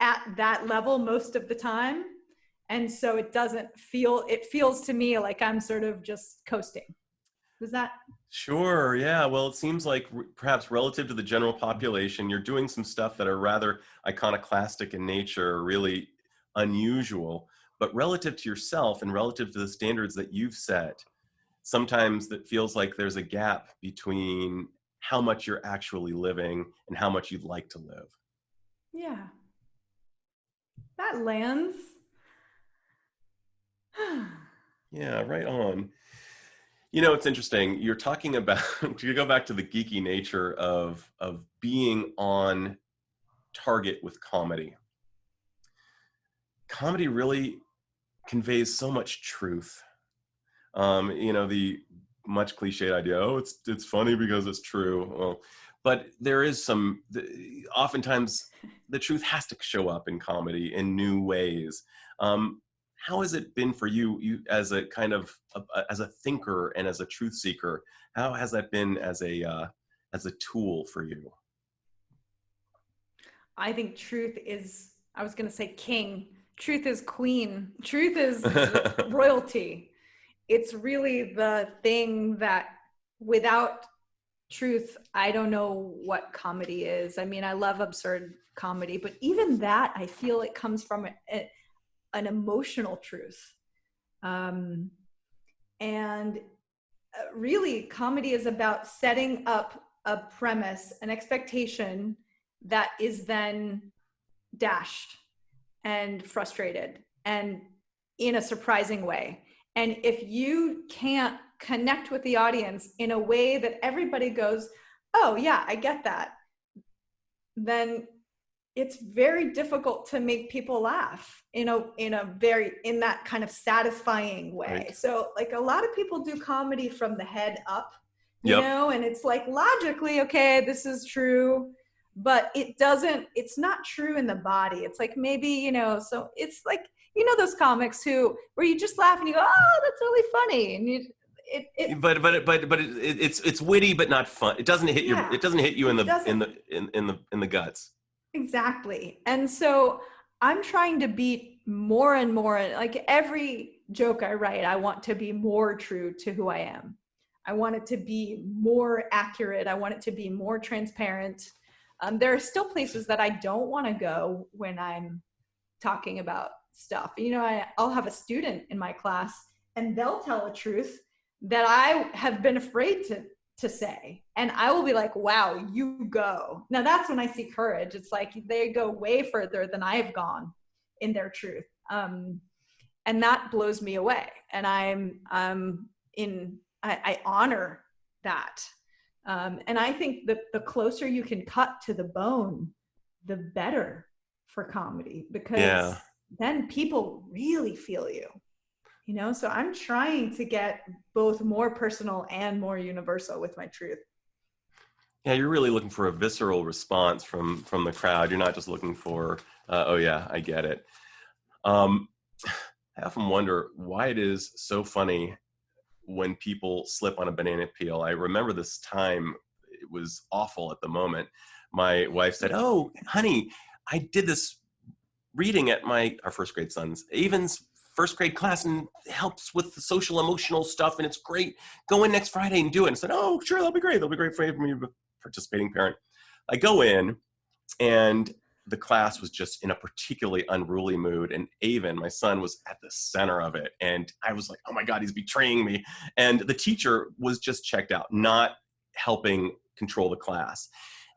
Speaker 2: at that level most of the time. And so it feels to me like I'm sort of just coasting. Does that?
Speaker 1: Sure. Yeah. Well, it seems like perhaps relative to the general population, you're doing some stuff that are rather iconoclastic in nature, really unusual, but relative to yourself and relative to the standards that you've set, sometimes that feels like there's a gap between how much you're actually living and how much you'd like to live.
Speaker 2: Yeah. That lands.
Speaker 1: Yeah, right on. It's interesting. You're talking about, to go back to the geeky nature of being on target with comedy. Comedy really conveys so much truth. The much cliched idea, oh, it's funny because it's true. Well, but there is oftentimes the truth has to show up in comedy in new ways. How has it been for you as a kind of as a thinker and as a truth seeker? How has that been as a tool for you?
Speaker 2: I think truth is, I was going to say king. Truth is queen. Truth is royalty. It's really the thing that without truth, I don't know what comedy is. I mean, I love absurd comedy, but even that, I feel it comes from an emotional truth. And really, comedy is about setting up a premise, an expectation that is then dashed and frustrated and in a surprising way. And if you can't connect with the audience in a way that everybody goes, oh yeah, I get that, then it's very difficult to make people laugh in that kind of satisfying way. Right. So like a lot of people do comedy from the head up, you know, and it's like logically, okay, this is true, but it's not true in the body. It's like maybe, so it's like, those comics where you just laugh and you go, oh, that's really funny. And
Speaker 1: but it's witty, but not fun. It doesn't hit you in the guts.
Speaker 2: Exactly. And so I'm trying to be more and more, like every joke I write, I want to be more true to who I am. I want it to be more accurate. I want it to be more transparent. There are still places that I don't want to go when I'm talking about stuff. I'll have a student in my class and they'll tell a truth that I have been afraid to say. And I will be like, wow, you go. Now that's when I see courage. It's like they go way further than I've gone in their truth. And that blows me away. And I honor that. And I think that the closer you can cut to the bone, the better for comedy, because then people really feel you. So I'm trying to get both more personal and more universal with my truth.
Speaker 1: Yeah, you're really looking for a visceral response from the crowd. You're not just looking for, oh yeah, I get it. I often wonder why it is so funny when people slip on a banana peel. I remember this time, it was awful at the moment. My wife said, oh, honey, I did this reading at our first grade son's, Avon's first grade class, and helps with the social emotional stuff, and it's great. Go in next Friday and do it. And I said, oh, sure, that'll be great. That'll be great for me, participating parent. I go in, and the class was just in a particularly unruly mood, and Avon, my son, was at the center of it. And I was like, oh my God, he's betraying me. And the teacher was just checked out, not helping control the class.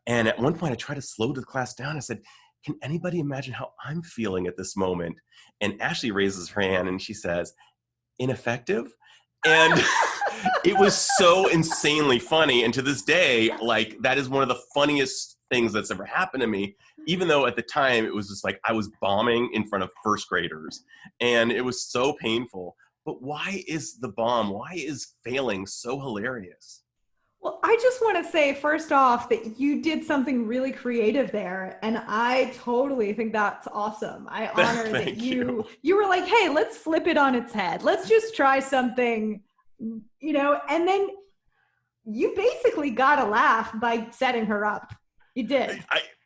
Speaker 1: And at one point I tried to slow the class down. I said, can anybody imagine how I'm feeling at this moment? And Ashley raises her hand and she says, ineffective? And it was so insanely funny. And to this day, like, that is one of the funniest things that's ever happened to me, even though at the time it was just like I was bombing in front of first graders and it was so painful. But why is failing so hilarious?
Speaker 2: Well, I just want to say first off that you did something really creative there, and I totally think that's awesome. I honor that you were like, hey, let's flip it on its head. Let's just try something, and then you basically got a laugh by setting her up. You did.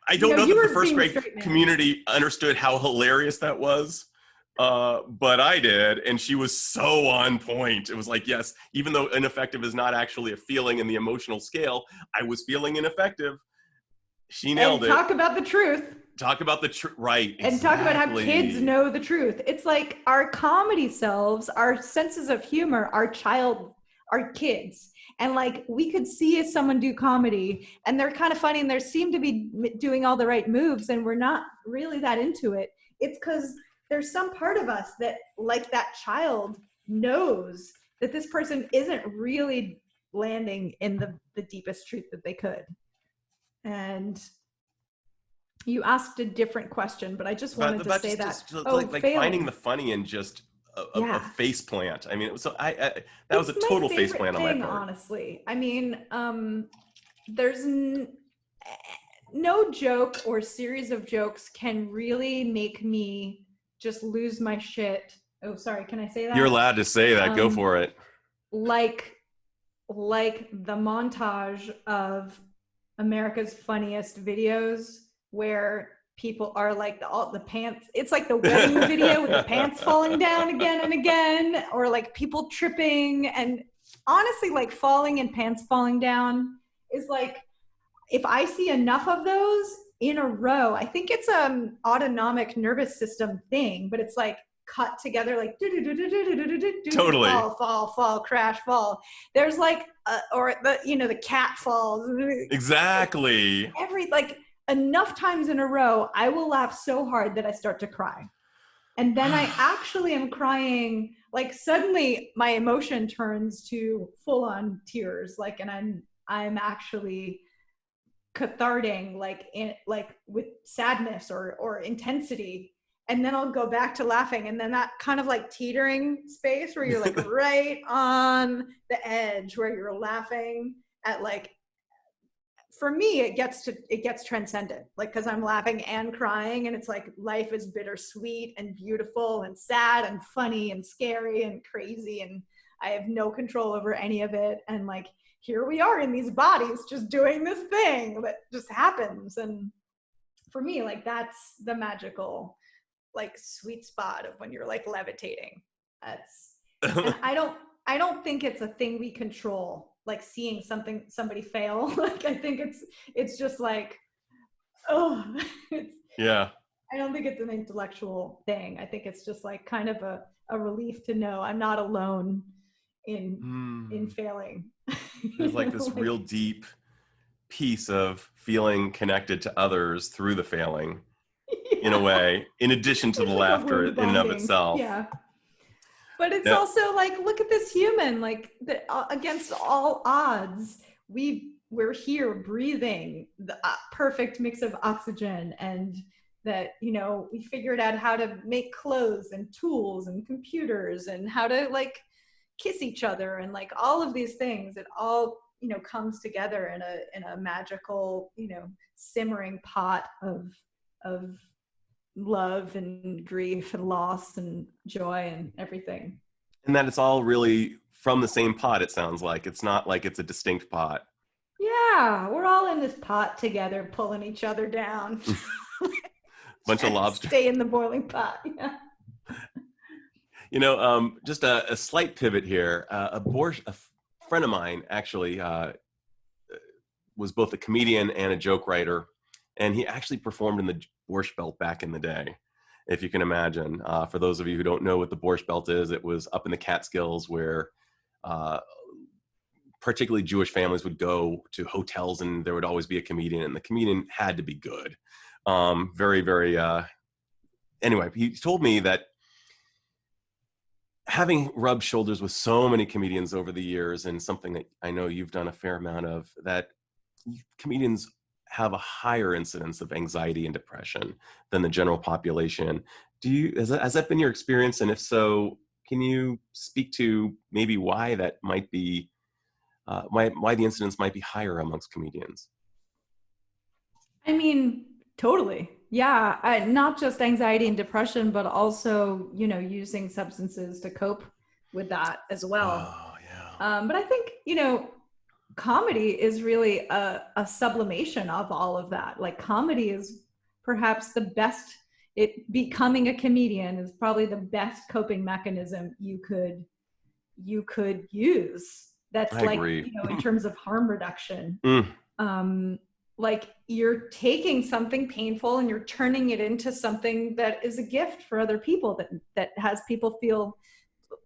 Speaker 1: I don't know that the first grade community understood how hilarious that was. But I did, and she was so on point. It was like, yes, even though ineffective is not actually a feeling in the emotional scale, I was feeling ineffective. She nailed it.
Speaker 2: Talk about the truth.
Speaker 1: Talk about the truth, right.
Speaker 2: And exactly. Talk about how kids know the truth. It's like our comedy selves, our senses of humor, our kids. And like, we could see someone do comedy and they're kind of funny and they seem to be doing all the right moves and we're not really that into it. It's because there's some part of us that, like that child, knows that this person isn't really landing in the deepest truth that they could. And you asked a different question, but I just wanted to say that.
Speaker 1: Like finding the funny in just a face plant. I mean, that was a total face plant on my part.
Speaker 2: Honestly, I mean, there's no joke or series of jokes can really make me just lose my shit. Oh, sorry. Can I say that?
Speaker 1: You're allowed to say that. Go for it. Like
Speaker 2: the montage of America's Funniest Videos where people are like the pants. It's like the wedding video with the pants falling down again and again, or like people tripping. And honestly, like falling and pants falling down is like, if I see enough of those in a row, I think it's autonomic nervous system thing, but it's like cut together, like
Speaker 1: totally
Speaker 2: fall, crash, fall. There's like the cat falls.
Speaker 1: Exactly.
Speaker 2: Enough times in a row, I will laugh so hard that I start to cry. And then I actually am crying, like suddenly my emotion turns to full on tears, like, and I'm actually cathartic, like with sadness or intensity, and then I'll go back to laughing, and then that kind of like teetering space where you're like right on the edge where you're laughing at, like, for me it gets transcendent, like, because I'm laughing and crying, and it's like life is bittersweet and beautiful and sad and funny and scary and crazy, and I have no control over any of it, and like here we are in these bodies just doing this thing that just happens. And for me, like, that's the magical, like, sweet spot of when you're like levitating. And I don't think it's a thing we control, like seeing somebody fail. Like, I think it's just like,
Speaker 1: yeah.
Speaker 2: I don't think it's an intellectual thing. I think it's just like kind of a relief to know I'm not alone in failing.
Speaker 1: There's like this real deep piece of feeling connected to others through the failing, in a way, in addition to the laughter in and of itself.
Speaker 2: Yeah. But it's also like, look at this human, like, against all odds, we're here breathing the perfect mix of oxygen, and that, we figured out how to make clothes and tools and computers and how to like kiss each other, and like all of these things, it all comes together in a magical simmering pot of love and grief and loss and joy and everything.
Speaker 1: And that it's all really from the same pot, it sounds like. It's not like it's a distinct pot.
Speaker 2: Yeah, we're all in this pot together, pulling each other down.
Speaker 1: Bunch of lobsters.
Speaker 2: Stay in the boiling pot. Yeah.
Speaker 1: Just a slight pivot here. A friend of mine actually was both a comedian and a joke writer, and he actually performed in the Borscht Belt back in the day, if you can imagine. For those of you who don't know what the Borscht Belt is, it was up in the Catskills where particularly Jewish families would go to hotels and there would always be a comedian, and the comedian had to be good. Very, very, anyway, he told me that having rubbed shoulders with so many comedians over the years, and something that I know you've done a fair amount of, that comedians have a higher incidence of anxiety and depression than the general population. Has that been your experience? And if so, can you speak to maybe why that might be, why the incidence might be higher amongst comedians?
Speaker 2: I mean, totally. Yeah. Not just anxiety and depression, but also, using substances to cope with that as well.
Speaker 1: Oh, yeah.
Speaker 2: But I think, comedy is really a sublimation of all of that. Like, comedy is perhaps the best, becoming a comedian is probably the best coping mechanism you could use. That's
Speaker 1: I
Speaker 2: like,
Speaker 1: agree.
Speaker 2: In terms of harm reduction. Like, you're taking something painful and you're turning it into something that is a gift for other people, that has people feel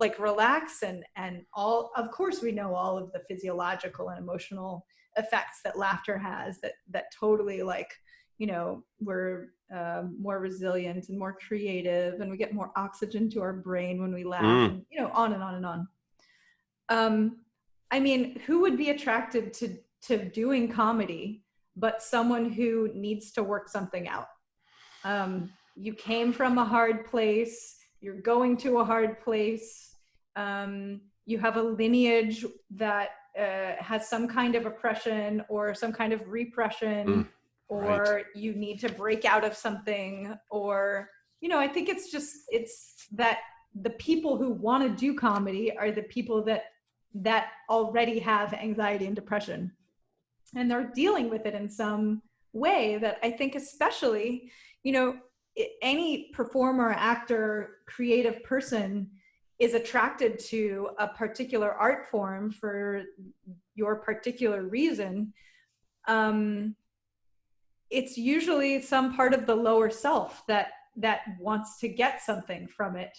Speaker 2: like relax, and all, of course, we know all of the physiological and emotional effects that laughter has, that totally, like, we're more resilient and more creative, and we get more oxygen to our brain when we laugh, and on and on and on. I mean, who would be attracted to doing comedy but someone who needs to work something out? You came from a hard place, you're going to a hard place, you have a lineage that has some kind of oppression or some kind of repression, or
Speaker 1: right.
Speaker 2: You need to break out of something, or, I think it's that the people who want to do comedy are the people that already have anxiety and depression, and they're dealing with it in some way that I think, especially, any performer, actor, creative person is attracted to a particular art form for your particular reason. It's usually some part of the lower self that wants to get something from it.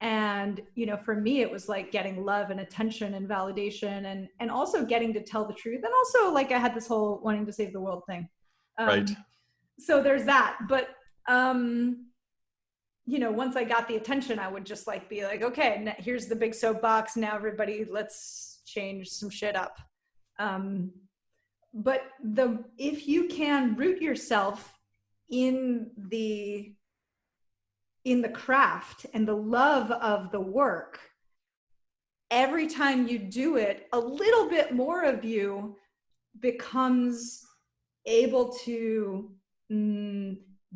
Speaker 2: And, for me, it was like getting love and attention and validation, and also getting to tell the truth. And also, like, I had this whole wanting to save the world thing.
Speaker 1: Right.
Speaker 2: So there's that. But, once I got the attention, I would just be like, okay, here's the big soapbox. Now everybody, let's change some shit up. But if you can root yourself in the craft and the love of the work, every time you do it, a little bit more of you becomes able to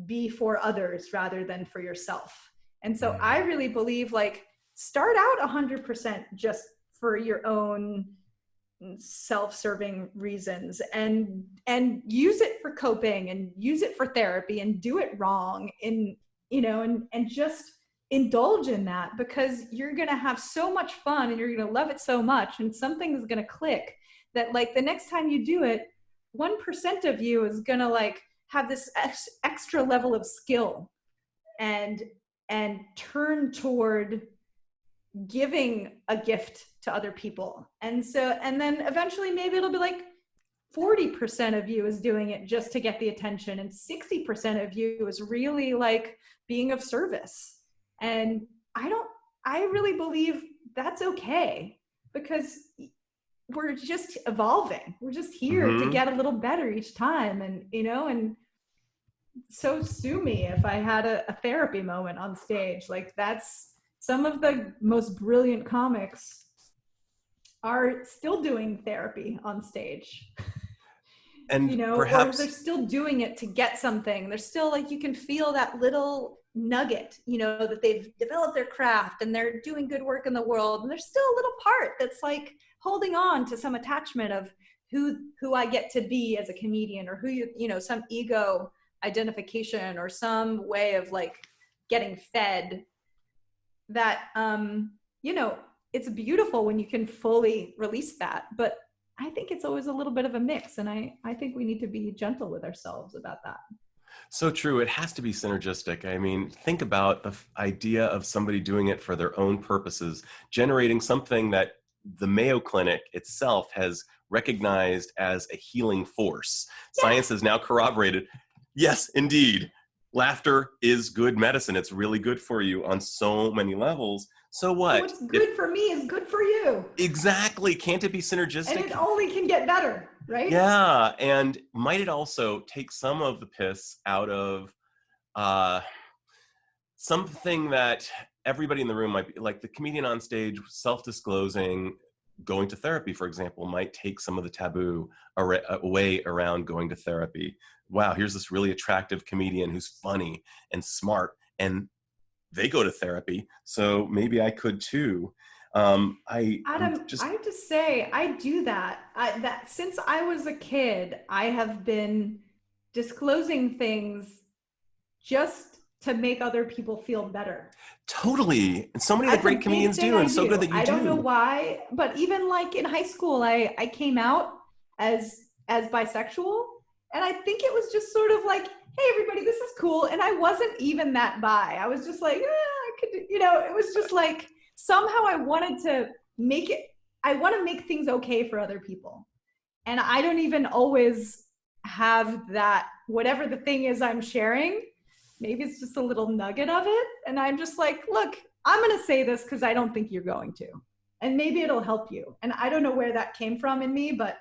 Speaker 2: be for others rather than for yourself. And so I really believe, start out 100% just for your own self-serving reasons, and use it for coping, and use it for therapy, and do it wrong, and just indulge in that, because you're going to have so much fun and you're going to love it so much, and something is going to click that, the next time you do it, 1% of you is going to have this extra level of skill and turn toward giving a gift to other people. And then eventually maybe it'll be 40% of you is doing it just to get the attention, and 60% of you is really being of service. And I really believe that's okay, because we're just evolving. We're just here to get a little better each time. And, and so sue me if I had a therapy moment on stage. That's some of the most brilliant comics are still doing therapy on stage.
Speaker 1: And
Speaker 2: perhaps, or they're still doing it to get something. They're still you can feel that little nugget, that they've developed their craft and they're doing good work in the world. And there's still a little part that's holding on to some attachment of who I get to be as a comedian, or who some ego identification, or some way of getting fed that, it's beautiful when you can fully release that. But I think it's always a little bit of a mix. And I think we need to be gentle with ourselves about that.
Speaker 1: So true. It has to be synergistic. I mean, think about the idea of somebody doing it for their own purposes, generating something that the Mayo Clinic itself has recognized as a healing force. Science
Speaker 2: Yes.
Speaker 1: has now corroborated. Yes, indeed. Laughter is good medicine. It's really good for you on so many levels. So
Speaker 2: So
Speaker 1: what?
Speaker 2: what's good for me is good for you.
Speaker 1: Exactly. Can't it be
Speaker 2: And
Speaker 1: synergistic?
Speaker 2: it only can get better, right?
Speaker 1: Yeah. And might it also take some of the piss out of uh, something that everybody in the room might be, like the comedian on stage self-disclosing going to therapy, for example, might take some of the taboo away around going to therapy. Wow, here's this really attractive comedian who's funny and smart, and they go to therapy, so maybe I could too. I'm
Speaker 2: Adam,
Speaker 1: just
Speaker 2: I have to say, I do that. That since I was a kid, I have been disclosing things just to make other people feel better.
Speaker 1: totally, and so many of the
Speaker 2: That's a
Speaker 1: great
Speaker 2: big
Speaker 1: comedians
Speaker 2: thing
Speaker 1: do,
Speaker 2: I
Speaker 1: and so good
Speaker 2: do.
Speaker 1: that you
Speaker 2: I don't know
Speaker 1: do.
Speaker 2: why, but even like in high school, I came out as bisexual, and I think it was just sort of like, hey, everybody, this is cool. And I wasn't even that bi. I was just like, I could, it was just like somehow I wanted to make it. I want to make things okay for other people, and I don't even always have that. Whatever the thing is I'm sharing, maybe it's just a little nugget of it, and I'm just like, look, I'm going to say this because I don't think you're going to, and maybe it'll help you. And I don't know where that came from in me, but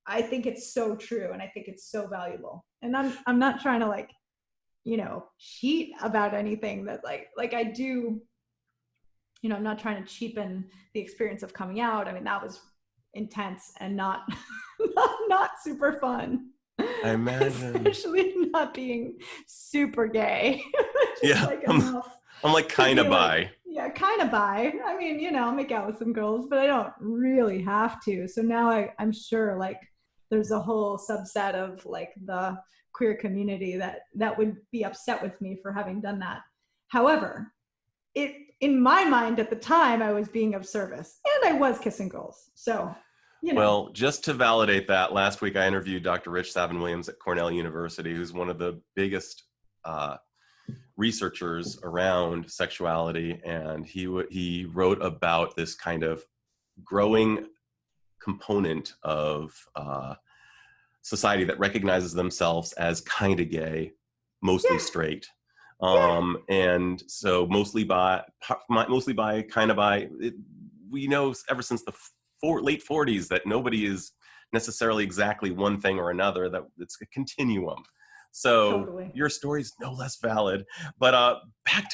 Speaker 2: I think it's so true, and I think it's so valuable. And I'm not trying to like, cheat about anything that like I do. I'm not trying to cheapen the experience of coming out. I mean, that was intense and not not super fun.
Speaker 1: I imagine.
Speaker 2: Especially not being super gay. Just
Speaker 1: Yeah,
Speaker 2: like
Speaker 1: I'm,
Speaker 2: enough
Speaker 1: I'm like
Speaker 2: to
Speaker 1: kind
Speaker 2: be
Speaker 1: of
Speaker 2: like,
Speaker 1: bi.
Speaker 2: yeah, kind of bi. I mean, I'll make out with some girls, but I don't really have to. So now I'm sure like there's a whole subset of like the queer community that would be upset with me for having done that. However, it in my mind at the time I was being of service, and I was kissing girls. So,
Speaker 1: Well, just to validate that, last week I interviewed Dr. Rich Savin-Williams at Cornell University, who's one of the biggest researchers around sexuality, and he wrote about this kind of growing component of society that recognizes themselves as kind of gay, mostly
Speaker 2: yeah,
Speaker 1: straight,
Speaker 2: yeah,
Speaker 1: and so mostly bi, kind of bi. We know ever since the late 40s that nobody is necessarily exactly one thing or another, that it's a continuum. So
Speaker 2: totally.
Speaker 1: your story's no less valid. But back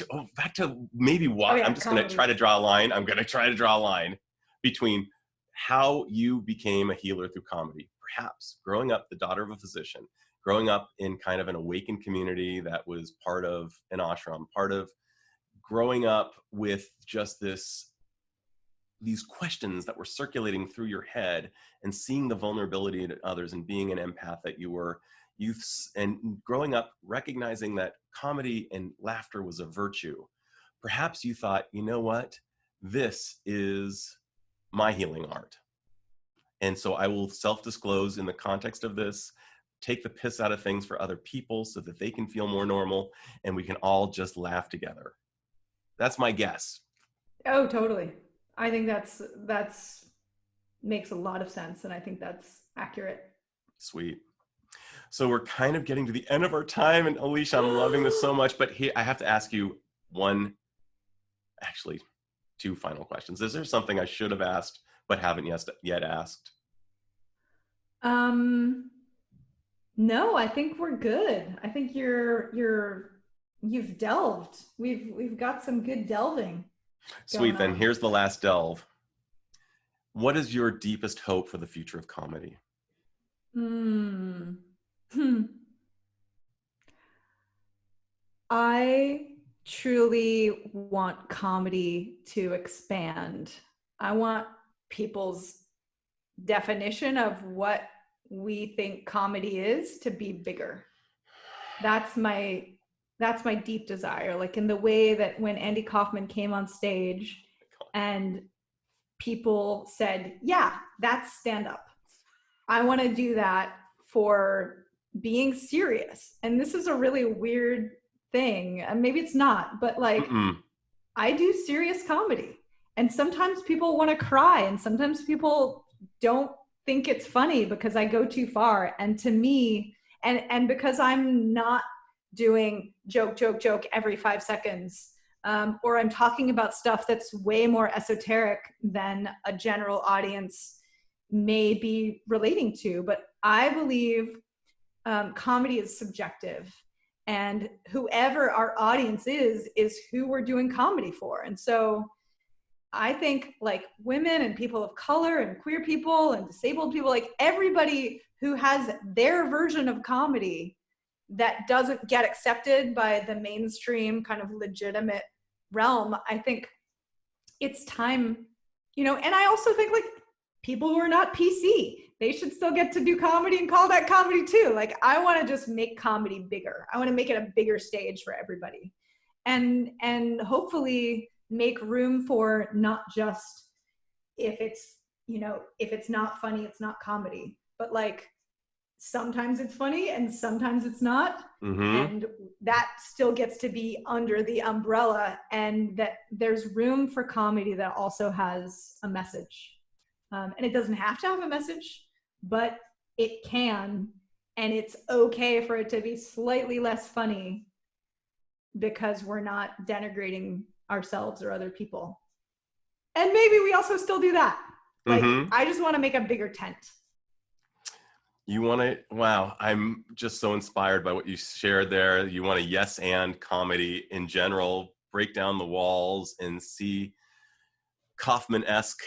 Speaker 1: to maybe
Speaker 2: Oh
Speaker 1: why. I'm
Speaker 2: yeah,
Speaker 1: just going to
Speaker 2: comedy.
Speaker 1: try to draw a line. I'm going to try to draw a line between how you became a healer through comedy. Perhaps growing up the daughter of a physician, growing up in kind of an awakened community that was part of an ashram, part of growing up with just these questions that were circulating through your head, and seeing the vulnerability in others and being an empath that you were, youths, and growing up recognizing that comedy and laughter was a virtue. Perhaps you thought, you know what, this is my healing art, and so I will self-disclose in the context of this, take the piss out of things for other people so that they can feel more normal, and we can all just laugh together. That's my guess.
Speaker 2: Oh, totally. I think that's makes a lot of sense, and I think that's accurate.
Speaker 1: Sweet. So we're kind of getting to the end of our time, and Alicia, I'm loving this so much, but here I have to ask you actually two final questions. Is there something I should have asked but haven't yet asked?
Speaker 2: um no, I think we're good. I think you've delved. We've got some good delving
Speaker 1: Sweet,
Speaker 2: going
Speaker 1: then
Speaker 2: on.
Speaker 1: here's the last delve. What is your deepest hope for the future of comedy?
Speaker 2: Hmm. I truly want comedy to expand. I want people's definition of what we think comedy is to be bigger. That's my deep desire. Like in the way that when Andy Kaufman came on stage and people said, "Yeah, that's stand up." I want to do that for being serious. And this is a really weird thing, and maybe it's not, but like, I do serious comedy, and sometimes people want to cry, and sometimes people don't think it's funny because I go too far. And to me, and because I'm not doing joke every 5 seconds, or I'm talking about stuff that's way more esoteric than a general audience may be relating to. But I believe comedy is subjective, and whoever our audience is who we're doing comedy for. And so I think like women and people of color and queer people and disabled people, like everybody who has their version of comedy that doesn't get accepted by the mainstream kind of legitimate realm, I think it's time, and I also think like people who are not PC, they should still get to do comedy and call that comedy too. Like, I want to just make comedy bigger. I want to make it a bigger stage for everybody, and hopefully make room for not just if it's not funny, it's not comedy, but like sometimes it's funny and sometimes it's not. And that still gets to be under the umbrella, and that there's room for comedy that also has a message. And it doesn't have to have a message, but it can, and it's okay for it to be slightly less funny because we're not denigrating ourselves or other people. And maybe we also still do that. Like, I just want to make a bigger tent.
Speaker 1: You want to, wow, I'm just so inspired by what you shared there. You want to yes and comedy in general, break down the walls and see Kaufman-esque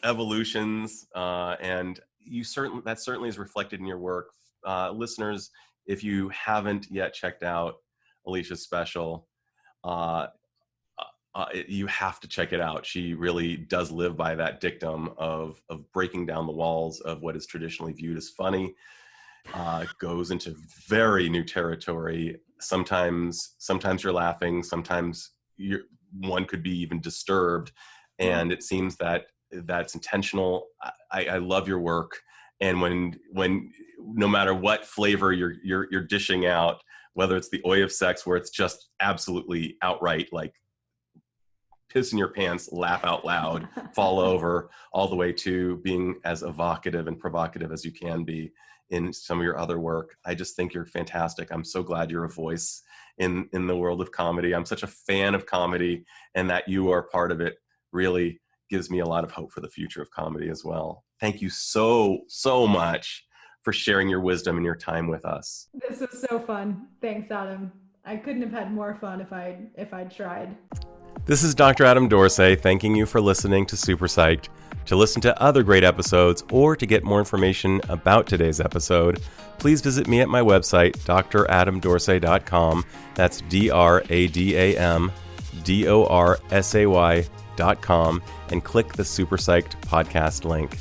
Speaker 1: evolutions, and that certainly is reflected in your work. Listeners, if you haven't yet checked out Alicia's special, you have to check it out. She really does live by that dictum of breaking down the walls of what is traditionally viewed as funny. Goes into very new territory. Sometimes you're laughing, sometimes one could be even disturbed, and it seems that that's intentional. I love your work, and when no matter what flavor you're dishing out, whether it's the oi of sex where it's just absolutely outright like piss in your pants, laugh out loud, fall over, all the way to being as evocative and provocative as you can be in some of your other work. I just think you're fantastic. I'm so glad you're a voice in the world of comedy. I'm such a fan of comedy, and that you are part of it really gives me a lot of hope for the future of comedy as well. Thank you so much for sharing your wisdom and your time with us.
Speaker 2: This was so fun. Thanks, Adam. I couldn't have had more fun if I'd tried.
Speaker 1: This is Dr. Adam Dorsey thanking you for listening to Super Psyched. To listen to other great episodes or to get more information about today's episode, please visit me at my website, dradamdorsey.com. That's DradamDorsay.com, and click the Super Psyched podcast link.